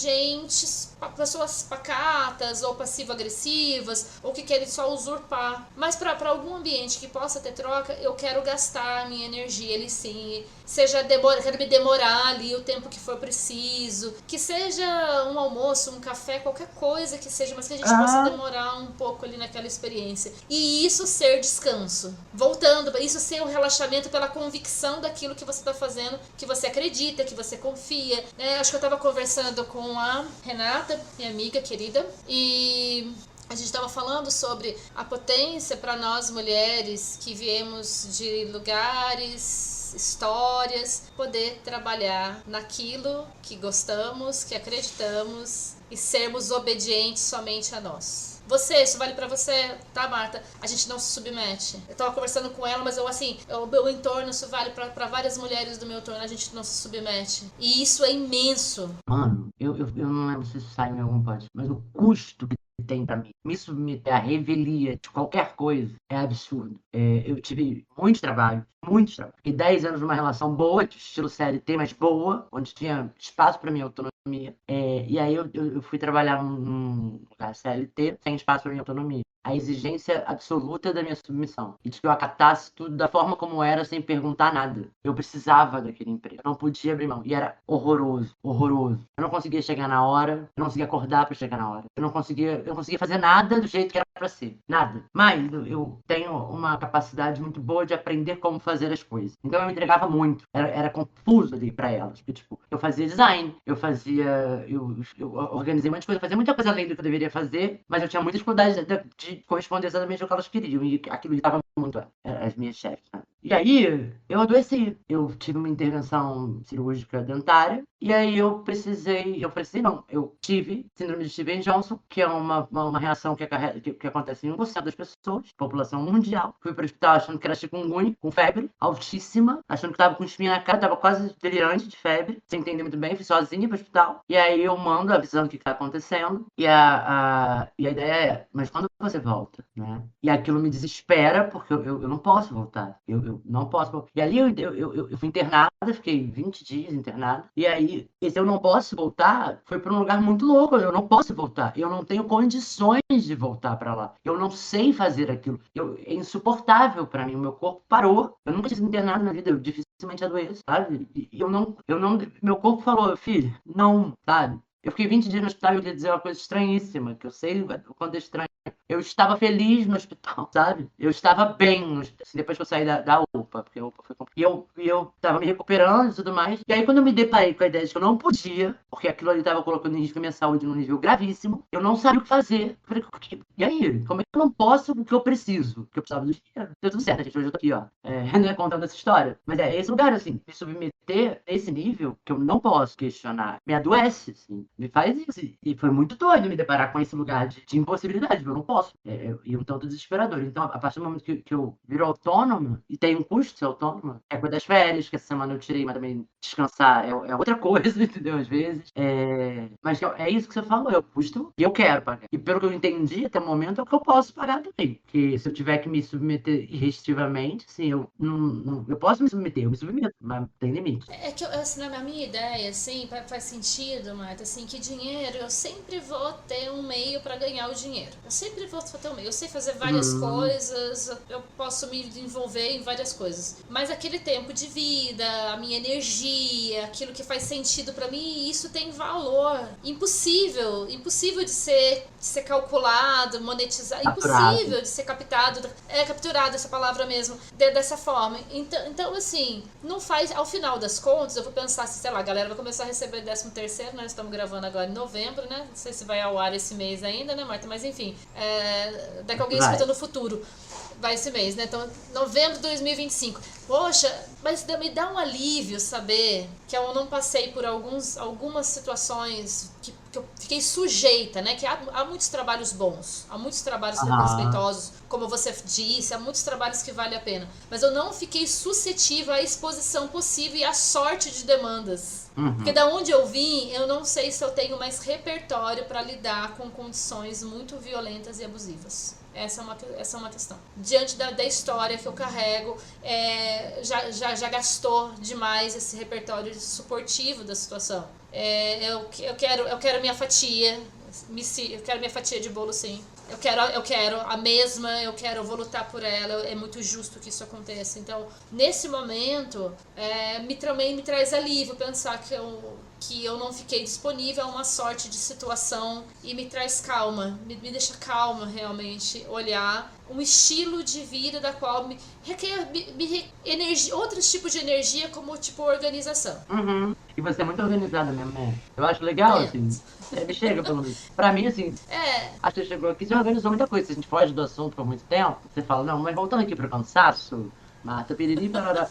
Speaker 4: pessoas pacatas ou passivo-agressivas ou que querem só usurpar. Mas para algum ambiente que possa ter troca, eu quero gastar a minha energia ali sim. Quero me demorar ali o tempo que for preciso. Que seja um almoço, um café, qualquer coisa que seja, mas que a gente possa demorar um pouco ali naquela experiência. E isso ser descanso. Voltando, isso ser um relaxamento pela convicção daquilo que você está fazendo, que você acredita, que você confia. Acho que eu estava conversando com a Renata, minha amiga querida, e a gente estava falando sobre a potência para nós mulheres que viemos de lugares, histórias, poder trabalhar naquilo que gostamos, que acreditamos e sermos obedientes somente a nós. Isso vale pra você, tá, Marta? A gente não se submete. Eu tava conversando com ela, mas o meu entorno, isso vale pra várias mulheres do meu entorno, a gente não se submete. E isso é imenso.
Speaker 2: Mano, eu não lembro se isso saiu em algum podcast, mas o custo que tem pra mim, me submeter à revelia de qualquer coisa, é absurdo. Eu tive muito trabalho. Fiquei 10 anos numa relação boa, de estilo CLT, mas boa, onde tinha espaço pra minha autonomia. E aí eu fui trabalhar num lugar CLT, sem espaço pra minha autonomia. a exigência absoluta da minha submissão. E de que eu acatasse tudo da forma como era, sem perguntar nada. Eu precisava daquele emprego. Eu não podia abrir mão. E era horroroso, horroroso. Eu não conseguia chegar na hora, eu não conseguia acordar pra chegar na hora. Eu não conseguia fazer nada do jeito que era pra ser. Nada. Mas eu tenho uma capacidade muito boa de aprender como fazer as coisas. Então eu me entregava muito. Era confuso ali pra elas. Porque, tipo, eu fazia design, eu organizei muitas coisas, eu fazia muita coisa além do que eu deveria fazer, mas eu tinha muita dificuldade de corresponder exatamente ao que elas queriam. E aquilo irritava muito as minhas chefes, né? E aí, eu adoeci. Eu tive uma intervenção cirúrgica dentária. E aí eu tive síndrome de Stevens-Johnson, que é uma reação que acontece em 1% das pessoas, população mundial. Fui para o hospital achando que era chikungunya, com febre altíssima, achando que estava com espinha na cara, estava quase delirante de febre, sem entender muito bem, fui sozinha para o hospital. E aí eu mando avisando o que está acontecendo. E a ideia é, mas quando você volta, né? E aquilo me desespera, porque eu não posso voltar. Eu não posso voltar. E ali eu fui internada, fiquei 20 dias internada. E aí, esse eu não posso voltar foi para um lugar muito louco. Eu não posso voltar. Eu não tenho condições de voltar para lá. Eu não sei fazer aquilo. É insuportável para mim. O meu corpo parou. Eu nunca tive internado na vida. Eu dificilmente adoeço, sabe? E meu corpo falou, filho, não, sabe? Eu fiquei 20 dias no hospital e eu queria dizer uma coisa estranhíssima, que eu sei o quanto é estranho. Eu estava feliz no hospital, sabe? Eu estava bem no hospital, assim, depois que eu saí da UPA, porque a UPA foi complicado. E eu estava me recuperando e tudo mais. E aí, quando eu me deparei com a ideia de que eu não podia, porque aquilo ali estava colocando em risco a minha saúde num nível gravíssimo, eu não sabia o que fazer. Eu falei, e aí? Como é que eu não posso o que eu preciso? Porque eu precisava do dinheiro. Deu tudo certo, gente. Hoje eu tô aqui, ó. Né, contando essa história. Mas é esse lugar, assim, me submeter nesse nível que eu não posso questionar. Me adoece, assim. Me faz isso. E foi muito doido me deparar com esse lugar de impossibilidade. Eu não posso. E um tanto desesperador. Então, a partir do momento que eu viro autônoma, e tem um custo ser autônoma, é coisa das férias, que essa semana eu tirei, mas também descansar é outra coisa, entendeu? Às vezes. Mas é isso que você falou, é o custo que eu quero pagar. E pelo que eu entendi até o momento, é o que eu posso pagar também. Porque se eu tiver que me submeter irrestritivamente, assim, eu posso me submeter, eu me submeto, mas tem limite.
Speaker 4: É que, assim, na minha ideia, assim, faz sentido, Marta, assim, que dinheiro, eu sempre vou ter um meio para ganhar o dinheiro. Eu sempre vou ter um meio. Eu sei fazer várias coisas, eu posso me envolver em várias coisas. Mas aquele tempo de vida, a minha energia, aquilo que faz sentido para mim, isso tem valor. Impossível de ser calculado, monetizado, impossível de ser captado, capturado essa palavra mesmo, dessa forma. Então, assim, não faz, ao final das contas, eu vou pensar assim, sei lá, a galera vai começar a receber 13º, nós estamos gravando agora em novembro, né? Não sei se vai ao ar esse mês ainda, né, Marta? Mas enfim, daqui a alguém escuta no futuro. Vai esse mês, né? Então, novembro de 2025. Poxa, mas me dá um alívio saber que eu não passei por algumas situações que eu fiquei sujeita, né? Que há muitos trabalhos bons, há muitos trabalhos respeitosos, como você disse, há muitos trabalhos que valem a pena. Mas eu não fiquei suscetível à exposição possível e à sorte de demandas. Porque da onde eu vim, eu não sei se eu tenho mais repertório para lidar com condições muito violentas e abusivas. Essa é uma questão. Diante da história que eu carrego, já gastou demais esse repertório suportivo da situação. Eu quero minha fatia, eu quero minha fatia de bolo, sim. Eu quero a mesma, eu vou lutar por ela, é muito justo que isso aconteça. Então, nesse momento, me traz alívio pensar que eu não fiquei disponível a uma sorte de situação e me traz calma, me deixa calma realmente, olhar um estilo de vida da qual me requer outros tipos de energia, como tipo organização.
Speaker 2: E você é muito organizada mesmo, né? Eu acho legal, assim. Me chega pelo menos. Pra mim, assim, acho que você chegou aqui e você organizou muita coisa. Se a gente foge do assunto por muito tempo, você fala, não, mas voltando aqui pro cansaço, Marta, piriri, parará.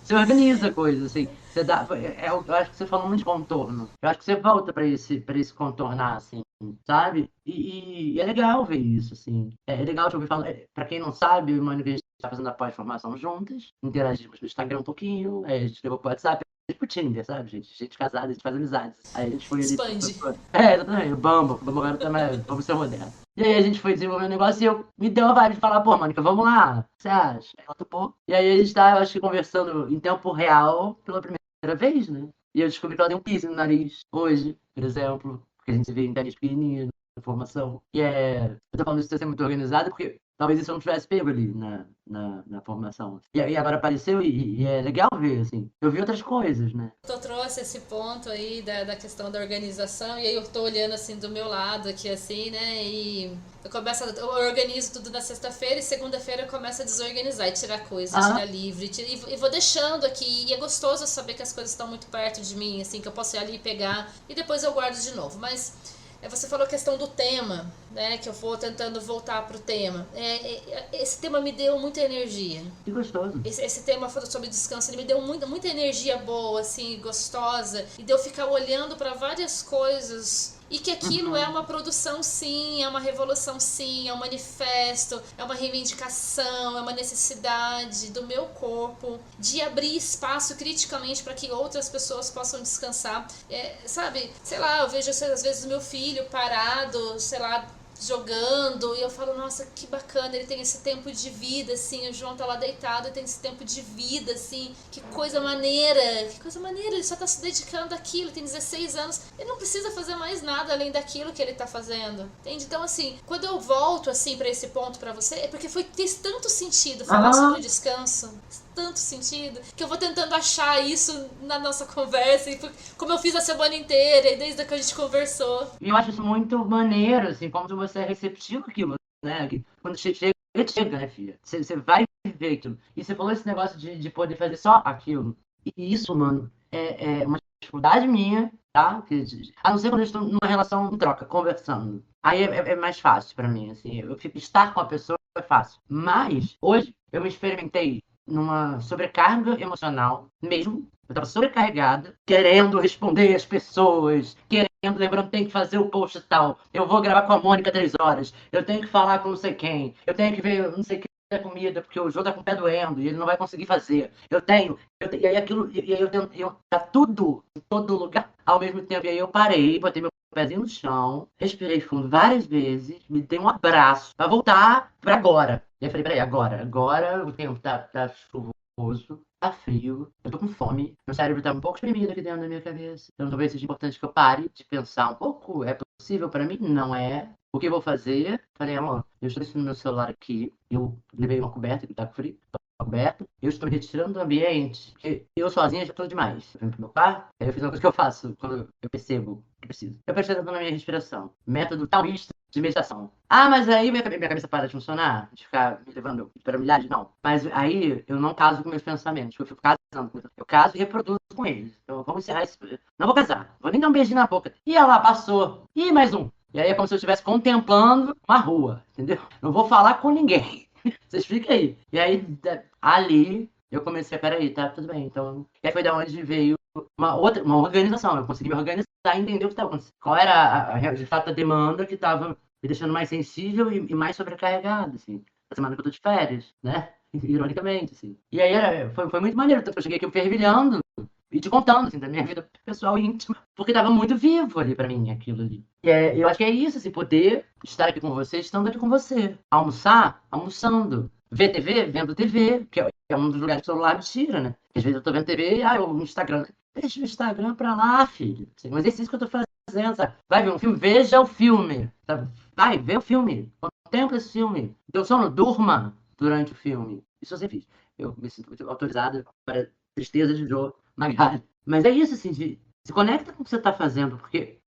Speaker 2: Você organiza coisas, assim. Você dá, eu acho que você falou muito de contorno. Eu acho que você volta pra esse contornar, assim, sabe? E é legal ver isso, assim. É legal te ouvir falar. Pra quem não sabe, eu e o Mônica, a gente tá fazendo a pós-formação juntas. Interagimos no Instagram um pouquinho. Aí a gente levou pro WhatsApp. Tipo Tinder, sabe, gente? Gente casada, a gente faz amizades. Aí a gente foi ali.
Speaker 4: Expande.
Speaker 2: Exatamente. O Bumble agora também. Vamos ser moderno. E aí a gente foi desenvolvendo um negócio e me deu a vibe de falar, pô, Mônica, vamos lá. O que você acha? Aí ela topou. E aí a gente tá, eu acho que, conversando em tempo real pela primeira vez, né? E eu descobri que ela tem um piercing no nariz hoje, por exemplo. Porque a gente se vê em nariz pequenininho. formação. Eu tô falando isso de ser muito organizado porque talvez isso eu não tivesse pego ali na formação. E aí agora apareceu e é legal ver, assim. Eu vi outras coisas, né?
Speaker 4: Tu trouxe esse ponto aí da questão da organização, e aí eu tô olhando assim do meu lado aqui assim, né? E eu organizo tudo na sexta-feira e segunda-feira eu começo a desorganizar e tirar coisa, tirar livro e vou deixando aqui. E é gostoso saber que as coisas estão muito perto de mim, assim, que eu posso ir ali e pegar e depois eu guardo de novo. Mas você falou a questão do tema, né? Que eu vou tentando voltar pro tema. Esse tema me deu muita energia.
Speaker 2: Que gostoso.
Speaker 4: Esse tema sobre descanso, ele me deu muita energia boa, assim, gostosa. E de eu ficar olhando para várias coisas. E que aquilo é uma produção, sim, é uma revolução, sim, é um manifesto, é uma reivindicação, é uma necessidade do meu corpo de abrir espaço criticamente para que outras pessoas possam descansar. Sabe, sei lá, eu vejo às vezes o meu filho parado, sei lá, jogando, e eu falo, nossa, que bacana, ele tem esse tempo de vida, assim, o João tá lá deitado e tem esse tempo de vida, assim, que coisa maneira, ele só tá se dedicando àquilo, tem 16 anos, ele não precisa fazer mais nada além daquilo que ele tá fazendo, entende? Então, assim, quando eu volto, assim, pra esse ponto pra você, é porque fez tanto sentido falar sobre o descanso, tanto sentido, que eu vou tentando achar isso na nossa conversa, e como eu fiz a semana inteira, e desde que a gente conversou.
Speaker 2: E eu acho isso muito maneiro, assim, como você é receptivo àquilo, né? Quando chega, né, filha? Você vai viver aquilo. E você falou esse negócio de poder fazer só aquilo. E isso, mano, é uma dificuldade minha, tá? A não ser quando eu estou numa relação em troca, conversando. Aí é mais fácil pra mim, assim. Estar com a pessoa é fácil. Mas, hoje, eu me experimentei numa sobrecarga emocional mesmo. Eu estava sobrecarregada, querendo responder às pessoas, lembrando que tem que fazer o post tal. Eu vou gravar com a Mônica 3 horas. Eu tenho que falar com não sei quem. Eu tenho que ver não sei o que da comida, porque o João tá com o pé doendo e ele não vai conseguir fazer. E aí aquilo, e aí tá tudo em todo lugar ao mesmo tempo. E aí eu parei, botei meu pezinho no chão, respirei fundo várias vezes, me dei um abraço pra voltar pra agora. E eu falei, peraí, agora o tempo tá chuvoso, tá frio, eu tô com fome, meu cérebro tá um pouco espremido aqui dentro da minha cabeça. Então talvez seja importante que eu pare de pensar um pouco. É possível pra mim? Não é. O que eu vou fazer? Falei, amor, eu estou deixando meu celular aqui, eu levei uma coberta que tá frio, coberto, eu estou me retirando do ambiente, porque eu sozinha já estou demais. Eu venho pro meu quarto, aí eu fiz uma coisa que eu faço quando eu percebo que preciso. Eu presto atenção na minha respiração. Método taoísta de meditação. Ah, mas aí minha cabeça para de funcionar, de ficar me levando para milhares? Não. Mas aí eu não caso com meus pensamentos, eu fico casando. Eu caso e reproduzo com eles. Então vamos encerrar isso. Não vou casar, vou nem dar um beijinho na boca. E ela passou. E mais um. E aí é como se eu estivesse contemplando uma rua, entendeu? Não vou falar com ninguém. Você explica aí. E aí, ali, eu comecei, peraí, tá tudo bem. Então, e aí foi da onde veio uma organização. Eu consegui me organizar e entender o que estava acontecendo. Qual era, de fato, a demanda que estava me deixando mais sensível e mais sobrecarregado, assim. A semana que eu tô de férias, né? Ironicamente, assim. E aí foi muito maneiro. Tanto que eu cheguei aqui fervilhando e te contando, assim, da minha vida pessoal e íntima. Porque tava muito vivo ali pra mim, aquilo ali. E eu acho que é isso, assim, poder estar aqui com você, estando aqui com você. Almoçar, almoçando. Ver TV, vendo TV, que é um dos lugares que o celular me tira, né? Porque às vezes eu tô vendo TV e, o Instagram. Deixa o Instagram pra lá, filho. Assim, um exercício que eu tô fazendo, sabe? Vai ver um filme, veja o filme. Sabe? Vai, vê o filme. Contempla esse filme. Deu sono, durma durante o filme. Isso eu sempre fiz. Eu me sinto muito autorizado para tristeza de Joe Magali. Mas é isso, assim, se conecta com o que você tá fazendo, porque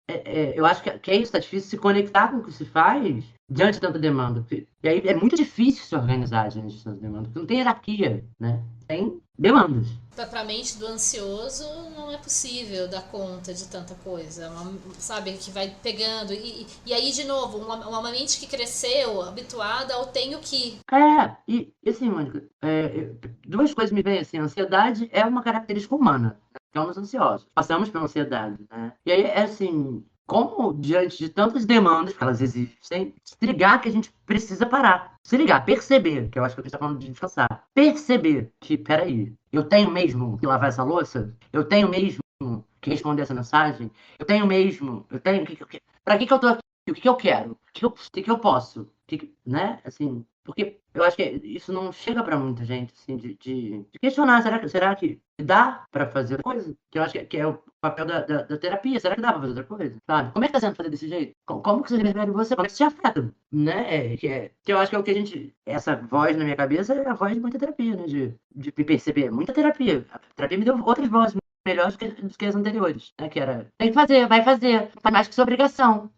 Speaker 2: eu acho que é isso, tá difícil se conectar com o que se faz diante de tanta demanda. E aí é muito difícil se organizar diante de tanta demanda, porque não tem hierarquia, né? Tem demandas.
Speaker 4: Pra mente do ansioso não é possível dar conta de tanta coisa, sabe, que vai pegando. E aí, de novo, uma mente que cresceu, habituada ao tenho que.
Speaker 2: E assim, Mônica, duas coisas me vêm assim, a ansiedade é uma característica humana, ficamos ansiosos, passamos pela ansiedade, né? E aí é assim, como diante de tantas demandas que elas existem, se ligar que a gente precisa parar. Se ligar, perceber, que eu acho que a gente tá falando de descansar. Perceber que, peraí, eu tenho mesmo que lavar essa louça? Eu tenho mesmo que responder essa mensagem? Eu tenho. Pra que eu tô aqui? O que eu quero? O que eu posso? Né? Assim, Porque eu acho que isso não chega pra muita gente, assim, de questionar, será que dá pra fazer coisa? Que eu acho que é o papel da terapia. Será que dá pra fazer outra coisa? Sabe? Como é que tá sendo fazer desse jeito? Como que você percebe você? Como é que você afeta? Né? Que eu acho que é o que a gente... Essa voz na minha cabeça é a voz de muita terapia, né? De me perceber. Muita terapia. A terapia me deu outras vozes melhores do que as anteriores, né? Que era, tem que fazer, vai fazer, faz mais que sua obrigação.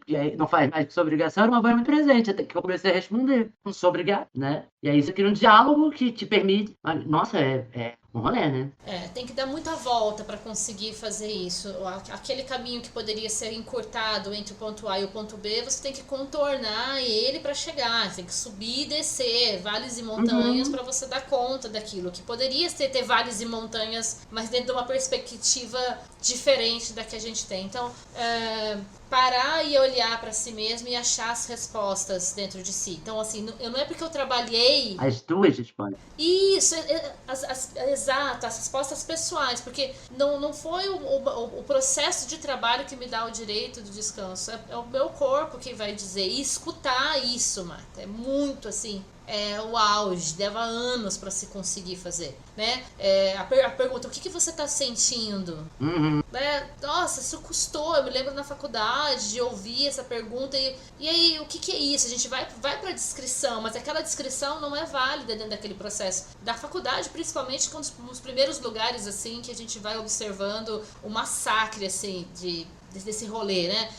Speaker 2: E aí, não faz mais que sua obrigação, era uma voz muito presente, até que eu comecei a responder, não sou obrigado, né? E aí você cria um diálogo que te permite... Nossa, é um rolê, né?
Speaker 4: Tem que dar muita volta para conseguir fazer isso. Aquele caminho que poderia ser encurtado entre o ponto A e o ponto B, você tem que contornar ele para chegar. Você tem que subir e descer, vales e montanhas, para você dar conta daquilo. Que poderia ter vales e montanhas, mas dentro de uma perspectiva diferente da que a gente tem. Então, parar e olhar para si mesmo e achar as respostas dentro de si. Então, assim, não é porque eu trabalhei...
Speaker 2: As duas respostas.
Speaker 4: Isso, exato, as respostas pessoais, porque não foi o processo de trabalho que me dá o direito do descanso, é o meu corpo que vai dizer, e escutar isso, Marta, é muito assim... o auge, leva anos para se conseguir fazer, né? A pergunta, o que você está sentindo? Né? Nossa, isso custou, eu me lembro na faculdade de ouvir essa pergunta e aí, o que é isso? A gente vai para a descrição, mas aquela descrição não é válida dentro daquele processo. Da faculdade, principalmente, com os primeiros lugares, assim, que a gente vai observando o massacre, assim, desse rolê, né?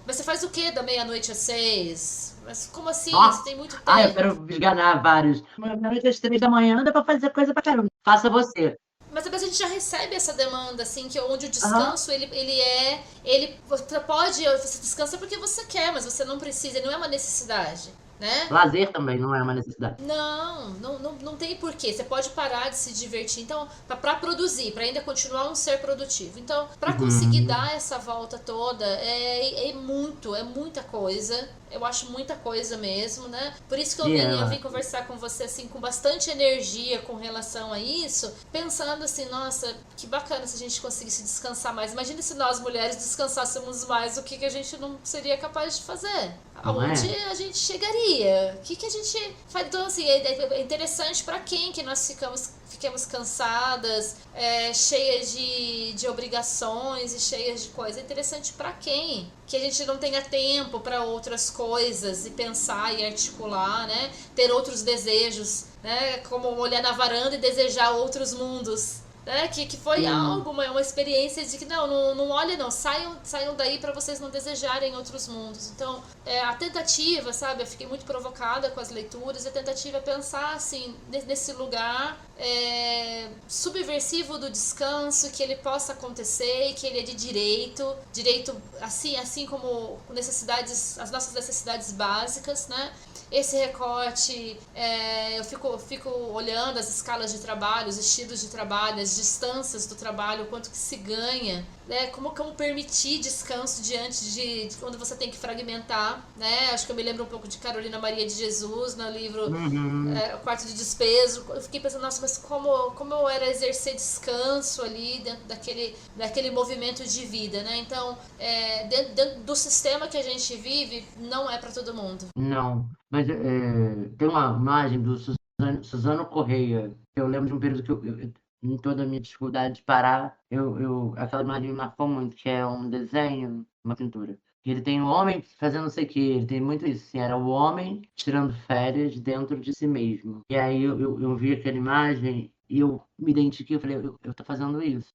Speaker 4: Mas você faz o quê da meia-noite às 6? Mas como assim?
Speaker 2: Nossa.
Speaker 4: Você tem muito tempo.
Speaker 2: Eu quero esganar vários. Meia-noite às 3 da manhã dá pra fazer coisa pra caramba. Faça você.
Speaker 4: Mas às vezes a gente já recebe essa demanda, assim, onde o descanso, ele pode, você descansa porque você quer, mas você não precisa, ele não é uma necessidade. Né?
Speaker 2: Lazer também não é uma necessidade.
Speaker 4: Não tem porquê. Você pode parar de se divertir. Então, para produzir, para ainda continuar um ser produtivo. Então, para conseguir dar essa volta toda, é muita coisa. Eu acho muita coisa mesmo, né? Por isso que eu vim conversar com você, assim, com bastante energia com relação a isso, pensando assim, nossa, que bacana se a gente conseguisse descansar mais. Imagina se nós, mulheres, descansássemos mais, o que a gente não seria capaz de fazer. Aonde a gente chegaria? O que a gente faz? Então, assim, é interessante para quem que nós ficamos cansadas, cheias de obrigações e cheias de coisas. É interessante para quem? Que a gente não tenha tempo para outras coisas e pensar e articular, né? Ter outros desejos, né? Como olhar na varanda e desejar outros mundos. Que foi algo, uma experiência de que não olha não, saiam daí para vocês não desejarem outros mundos. Então, a tentativa, sabe, eu fiquei muito provocada com as leituras, a tentativa é pensar assim, nesse lugar subversivo do descanso, que ele possa acontecer e que ele é de direito assim como as nossas necessidades básicas, né? Esse recorte, eu fico olhando as escalas de trabalho, os estilos de trabalho, as distâncias do trabalho, o quanto que se ganha, né? Como permitir descanso diante de quando você tem que fragmentar, né? Acho que eu me lembro um pouco de Carolina Maria de Jesus, no livro O Quarto de Despeso. Eu fiquei pensando, nossa, mas como eu era exercer descanso ali dentro daquele movimento de vida, né? Então, dentro do sistema que a gente vive, não é para todo mundo.
Speaker 2: Não. Mas tem uma imagem do Suzano Correia. Eu lembro de um período que eu em toda a minha dificuldade de parar, aquela imagem me marcou muito, que é um desenho, uma pintura. Ele tem um homem fazendo não sei o que, ele tem muito isso, assim, era o homem tirando férias dentro de si mesmo. E aí eu vi aquela imagem e eu me identifiquei, eu falei, eu tô fazendo isso.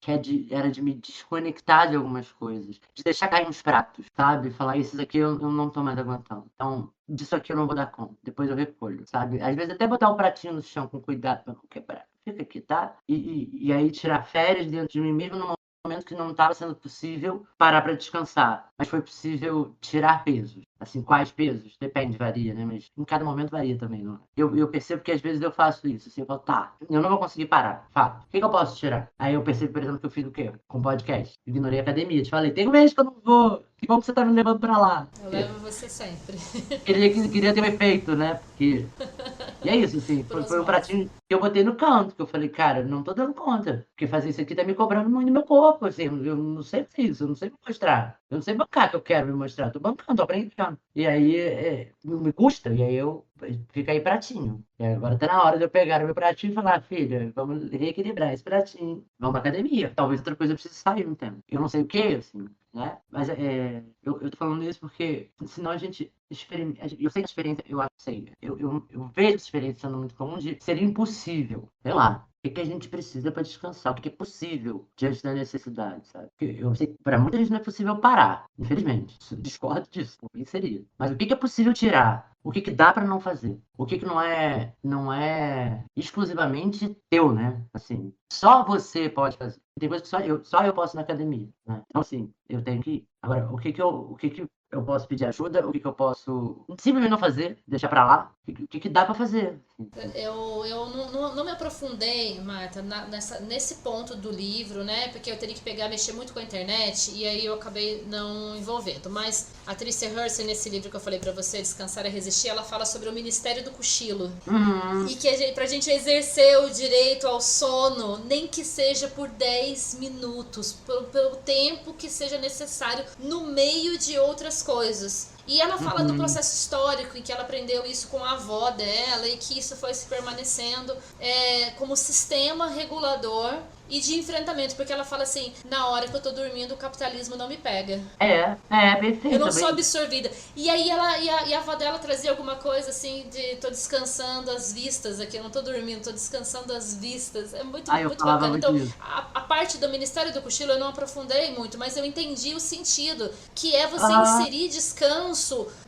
Speaker 2: Era de me desconectar de algumas coisas, de deixar cair uns pratos, sabe? Falar, isso aqui eu não tô mais aguentando. Então, disso aqui eu não vou dar conta, depois eu recolho, sabe? Às vezes até botar o pratinho no chão com cuidado pra não quebrar. Fica aqui, tá? E aí tirar férias dentro de mim mesmo num momento que não estava sendo possível parar para descansar. Mas foi possível tirar pesos. Assim, quais pesos? Depende, varia, né? Mas em cada momento varia também, não é? Eu percebo que às vezes eu faço isso. Assim, eu falo, tá, eu não vou conseguir parar. Fato. O que eu posso tirar? Aí eu percebo, por exemplo, que eu fiz o quê? Com podcast. Ignorei a academia. Te falei, tem um mês que eu não vou. Que bom que você tá me levando pra lá.
Speaker 4: Eu levo você sempre.
Speaker 2: Queria ter um efeito, né? Porque... E é isso, assim. Foi um pratinho eu botei no canto, que eu falei, cara, não tô dando conta, porque fazer isso aqui tá me cobrando muito no meu corpo, assim, eu não sei fazer isso, eu não sei me mostrar, eu não sei bancar que eu quero me mostrar, tô bancando, tô aprendendo. E aí me custa, e aí fica aí pratinho. E aí agora tá na hora de eu pegar o meu pratinho e falar, filha, vamos reequilibrar esse pratinho, vamos pra academia. Talvez outra coisa precise sair um tempo. Eu não sei o que, assim, né? Mas eu tô falando isso porque senão a gente experimenta. Eu sei que a experiência, eu acho que sei. Eu vejo a experiência sendo muito comum de seria impossível. Sei lá. O que a gente precisa para descansar? O que é possível diante da necessidade, sabe? Porque eu sei que para muita gente não é possível parar, infelizmente. Discordo disso, por mim seria. Mas o que é possível tirar? O que dá para não fazer? O que não é exclusivamente teu, né? Assim, só você pode fazer. Tem coisa que só eu posso ir na academia, né? Então, assim, eu tenho que ir. Agora, o que que eu posso pedir ajuda? O que que eu posso simplesmente não fazer? Deixar pra lá? O que dá pra fazer?
Speaker 4: Eu não me aprofundei, Marta, nesse ponto do livro, né? Porque eu teria que mexer muito com a internet e aí eu acabei não envolvendo. Mas a Tricia Hersey, nesse livro que eu falei pra você, Descansar é Resistir, ela fala sobre o Ministério do Cochilo. E que pra gente exercer o direito ao sono, nem que seja por 10 minutos, pelo tempo que seja necessário, no meio de outras coisas. E ela fala do processo histórico, em que ela aprendeu isso com a avó dela e que isso foi se permanecendo como sistema regulador e de enfrentamento, porque ela fala assim, na hora que eu tô dormindo o capitalismo não me pega.
Speaker 2: Perfeito.
Speaker 4: Eu não sou absorvida. E aí a avó dela trazia alguma coisa assim de tô descansando as vistas aqui, eu não tô dormindo, tô descansando as vistas. É muito bacana.
Speaker 2: Muito
Speaker 4: Então,
Speaker 2: isso.
Speaker 4: a parte do Ministério do Cochilo eu não aprofundei muito, mas eu entendi o sentido, que é você inserir descanso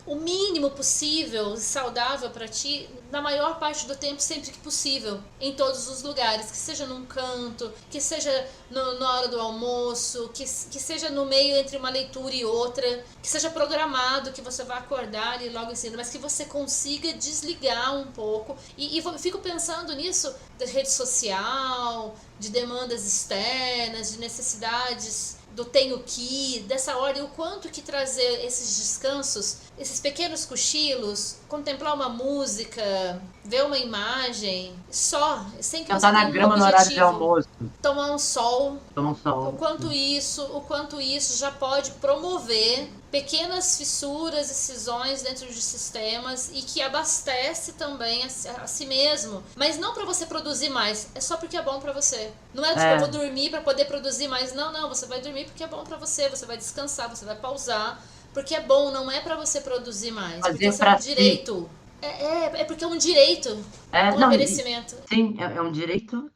Speaker 4: o mínimo possível, saudável pra ti, na maior parte do tempo, sempre que possível, em todos os lugares, que seja num canto, que seja na hora do almoço, que seja no meio entre uma leitura e outra, que seja programado, que você vai acordar ali logo em seguida, mas que você consiga desligar um pouco. E fico pensando nisso, da rede social, de demandas externas, de necessidades do tenho que, dessa ordem, o quanto que trazer esses descansos, esses pequenos cochilos, contemplar uma música, ver uma imagem, sem que você
Speaker 2: Sentar na
Speaker 4: tenha um
Speaker 2: grama no horário de
Speaker 4: objetivo.
Speaker 2: almoço.
Speaker 4: Tomar um sol.
Speaker 2: Tomar um sol.
Speaker 4: O quanto isso já pode promover pequenas fissuras e cisões dentro de sistemas e que abastece também a si mesmo. Mas não para você produzir mais, é só porque é bom para você. Não é tipo, eu vou dormir para poder produzir mais. Não, você vai dormir porque é bom para você vai descansar, você vai pausar, porque é bom, não é para você produzir mais.
Speaker 2: Fazer
Speaker 4: porque isso é
Speaker 2: pra
Speaker 4: um direito. É porque é um direito, não é merecimento.
Speaker 2: Sim, é um direito.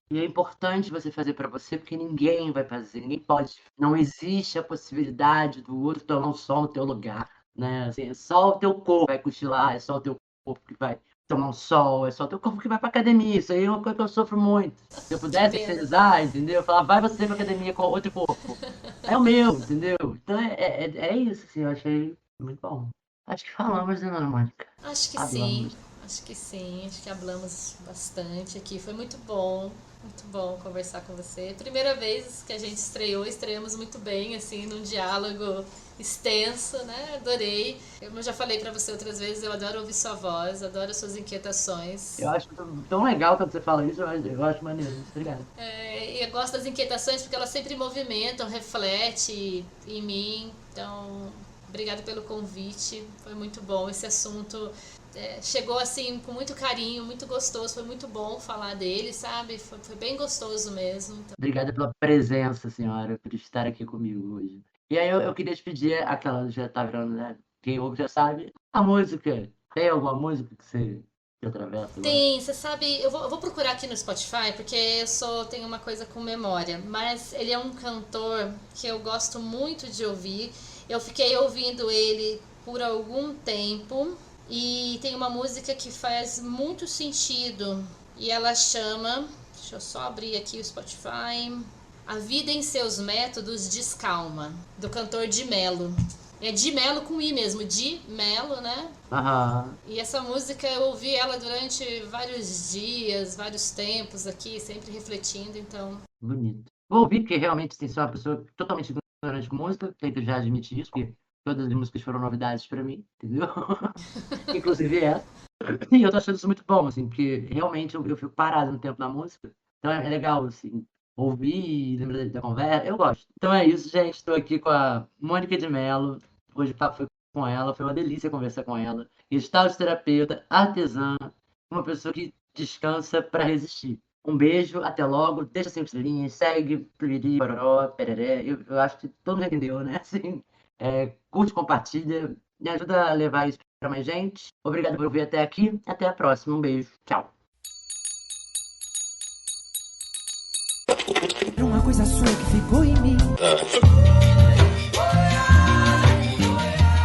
Speaker 2: E é importante você fazer para você, porque ninguém vai fazer, ninguém pode. Não existe a possibilidade do outro tomar um sol no teu lugar, né? Assim, é só o teu corpo que vai cochilar, é só o teu corpo que vai tomar um sol, é só o teu corpo que vai pra academia. Isso aí é uma coisa que eu sofro muito. Se eu pudesse terceirizar, entendeu? Eu falava, vai você pra academia com outro corpo. É o meu, entendeu? Então é isso, assim, eu achei muito bom. Acho que falamos, né, Dona Mônica?
Speaker 4: Acho que
Speaker 2: Hablamos.
Speaker 4: sim, acho que hablamos bastante aqui. Foi muito bom conversar com você. Primeira vez que a gente estreamos muito bem, assim, num diálogo extenso, né? Adorei. Eu já falei pra você outras vezes, eu adoro ouvir sua voz, adoro suas inquietações.
Speaker 2: Eu acho tão legal quando você fala isso, eu acho maneiro. Muito obrigado.
Speaker 4: E eu gosto das inquietações porque elas sempre movimentam, refletem em mim. Então, obrigada pelo convite, foi muito bom esse assunto. Chegou assim com muito carinho, muito gostoso, foi muito bom falar dele, sabe? Foi bem gostoso mesmo. Então...
Speaker 2: Obrigada pela presença, senhora, por estar aqui comigo hoje. E aí eu queria te pedir, aquela já tá virando, né? Quem ouve já sabe, a música. Tem alguma música que você atravessa?
Speaker 4: Tem, você sabe, eu vou procurar aqui no Spotify, porque tenho uma coisa com memória, mas ele é um cantor que eu gosto muito de ouvir. Eu fiquei ouvindo ele por algum tempo. E tem uma música que faz muito sentido e ela chama, deixa eu só abrir aqui o Spotify, A Vida em Seus Métodos Descalma, do cantor Di Mello. É Di Mello com I mesmo, Di Mello, né? E essa música eu ouvi ela durante vários dias, vários tempos aqui, sempre refletindo, então...
Speaker 2: Bonito. Vou ouvir, porque realmente tem uma pessoa totalmente ignorante com música, tem que já admitir isso, porque Todas as músicas foram novidades pra mim, entendeu? Inclusive essa. E eu tô achando isso muito bom, assim, porque realmente eu fico parado no tempo da música. Então é legal, assim, ouvir e lembrar da conversa. Eu gosto. Então é isso, gente. Estou aqui com a Mônica de Mello. Hoje o papo foi com ela, foi uma delícia conversar com ela. Terapeuta, artesã, uma pessoa que descansa para resistir. Um beijo, até logo, deixa 5 estrelinhas, segue, piriri, pororó, pereré. Eu acho que todo mundo entendeu, né? Assim, curte, compartilha, me ajuda a levar isso para mais gente. Obrigado por ouvir até aqui, até a próxima. Um beijo, tchau.
Speaker 5: É uma coisa sua que ficou em mim.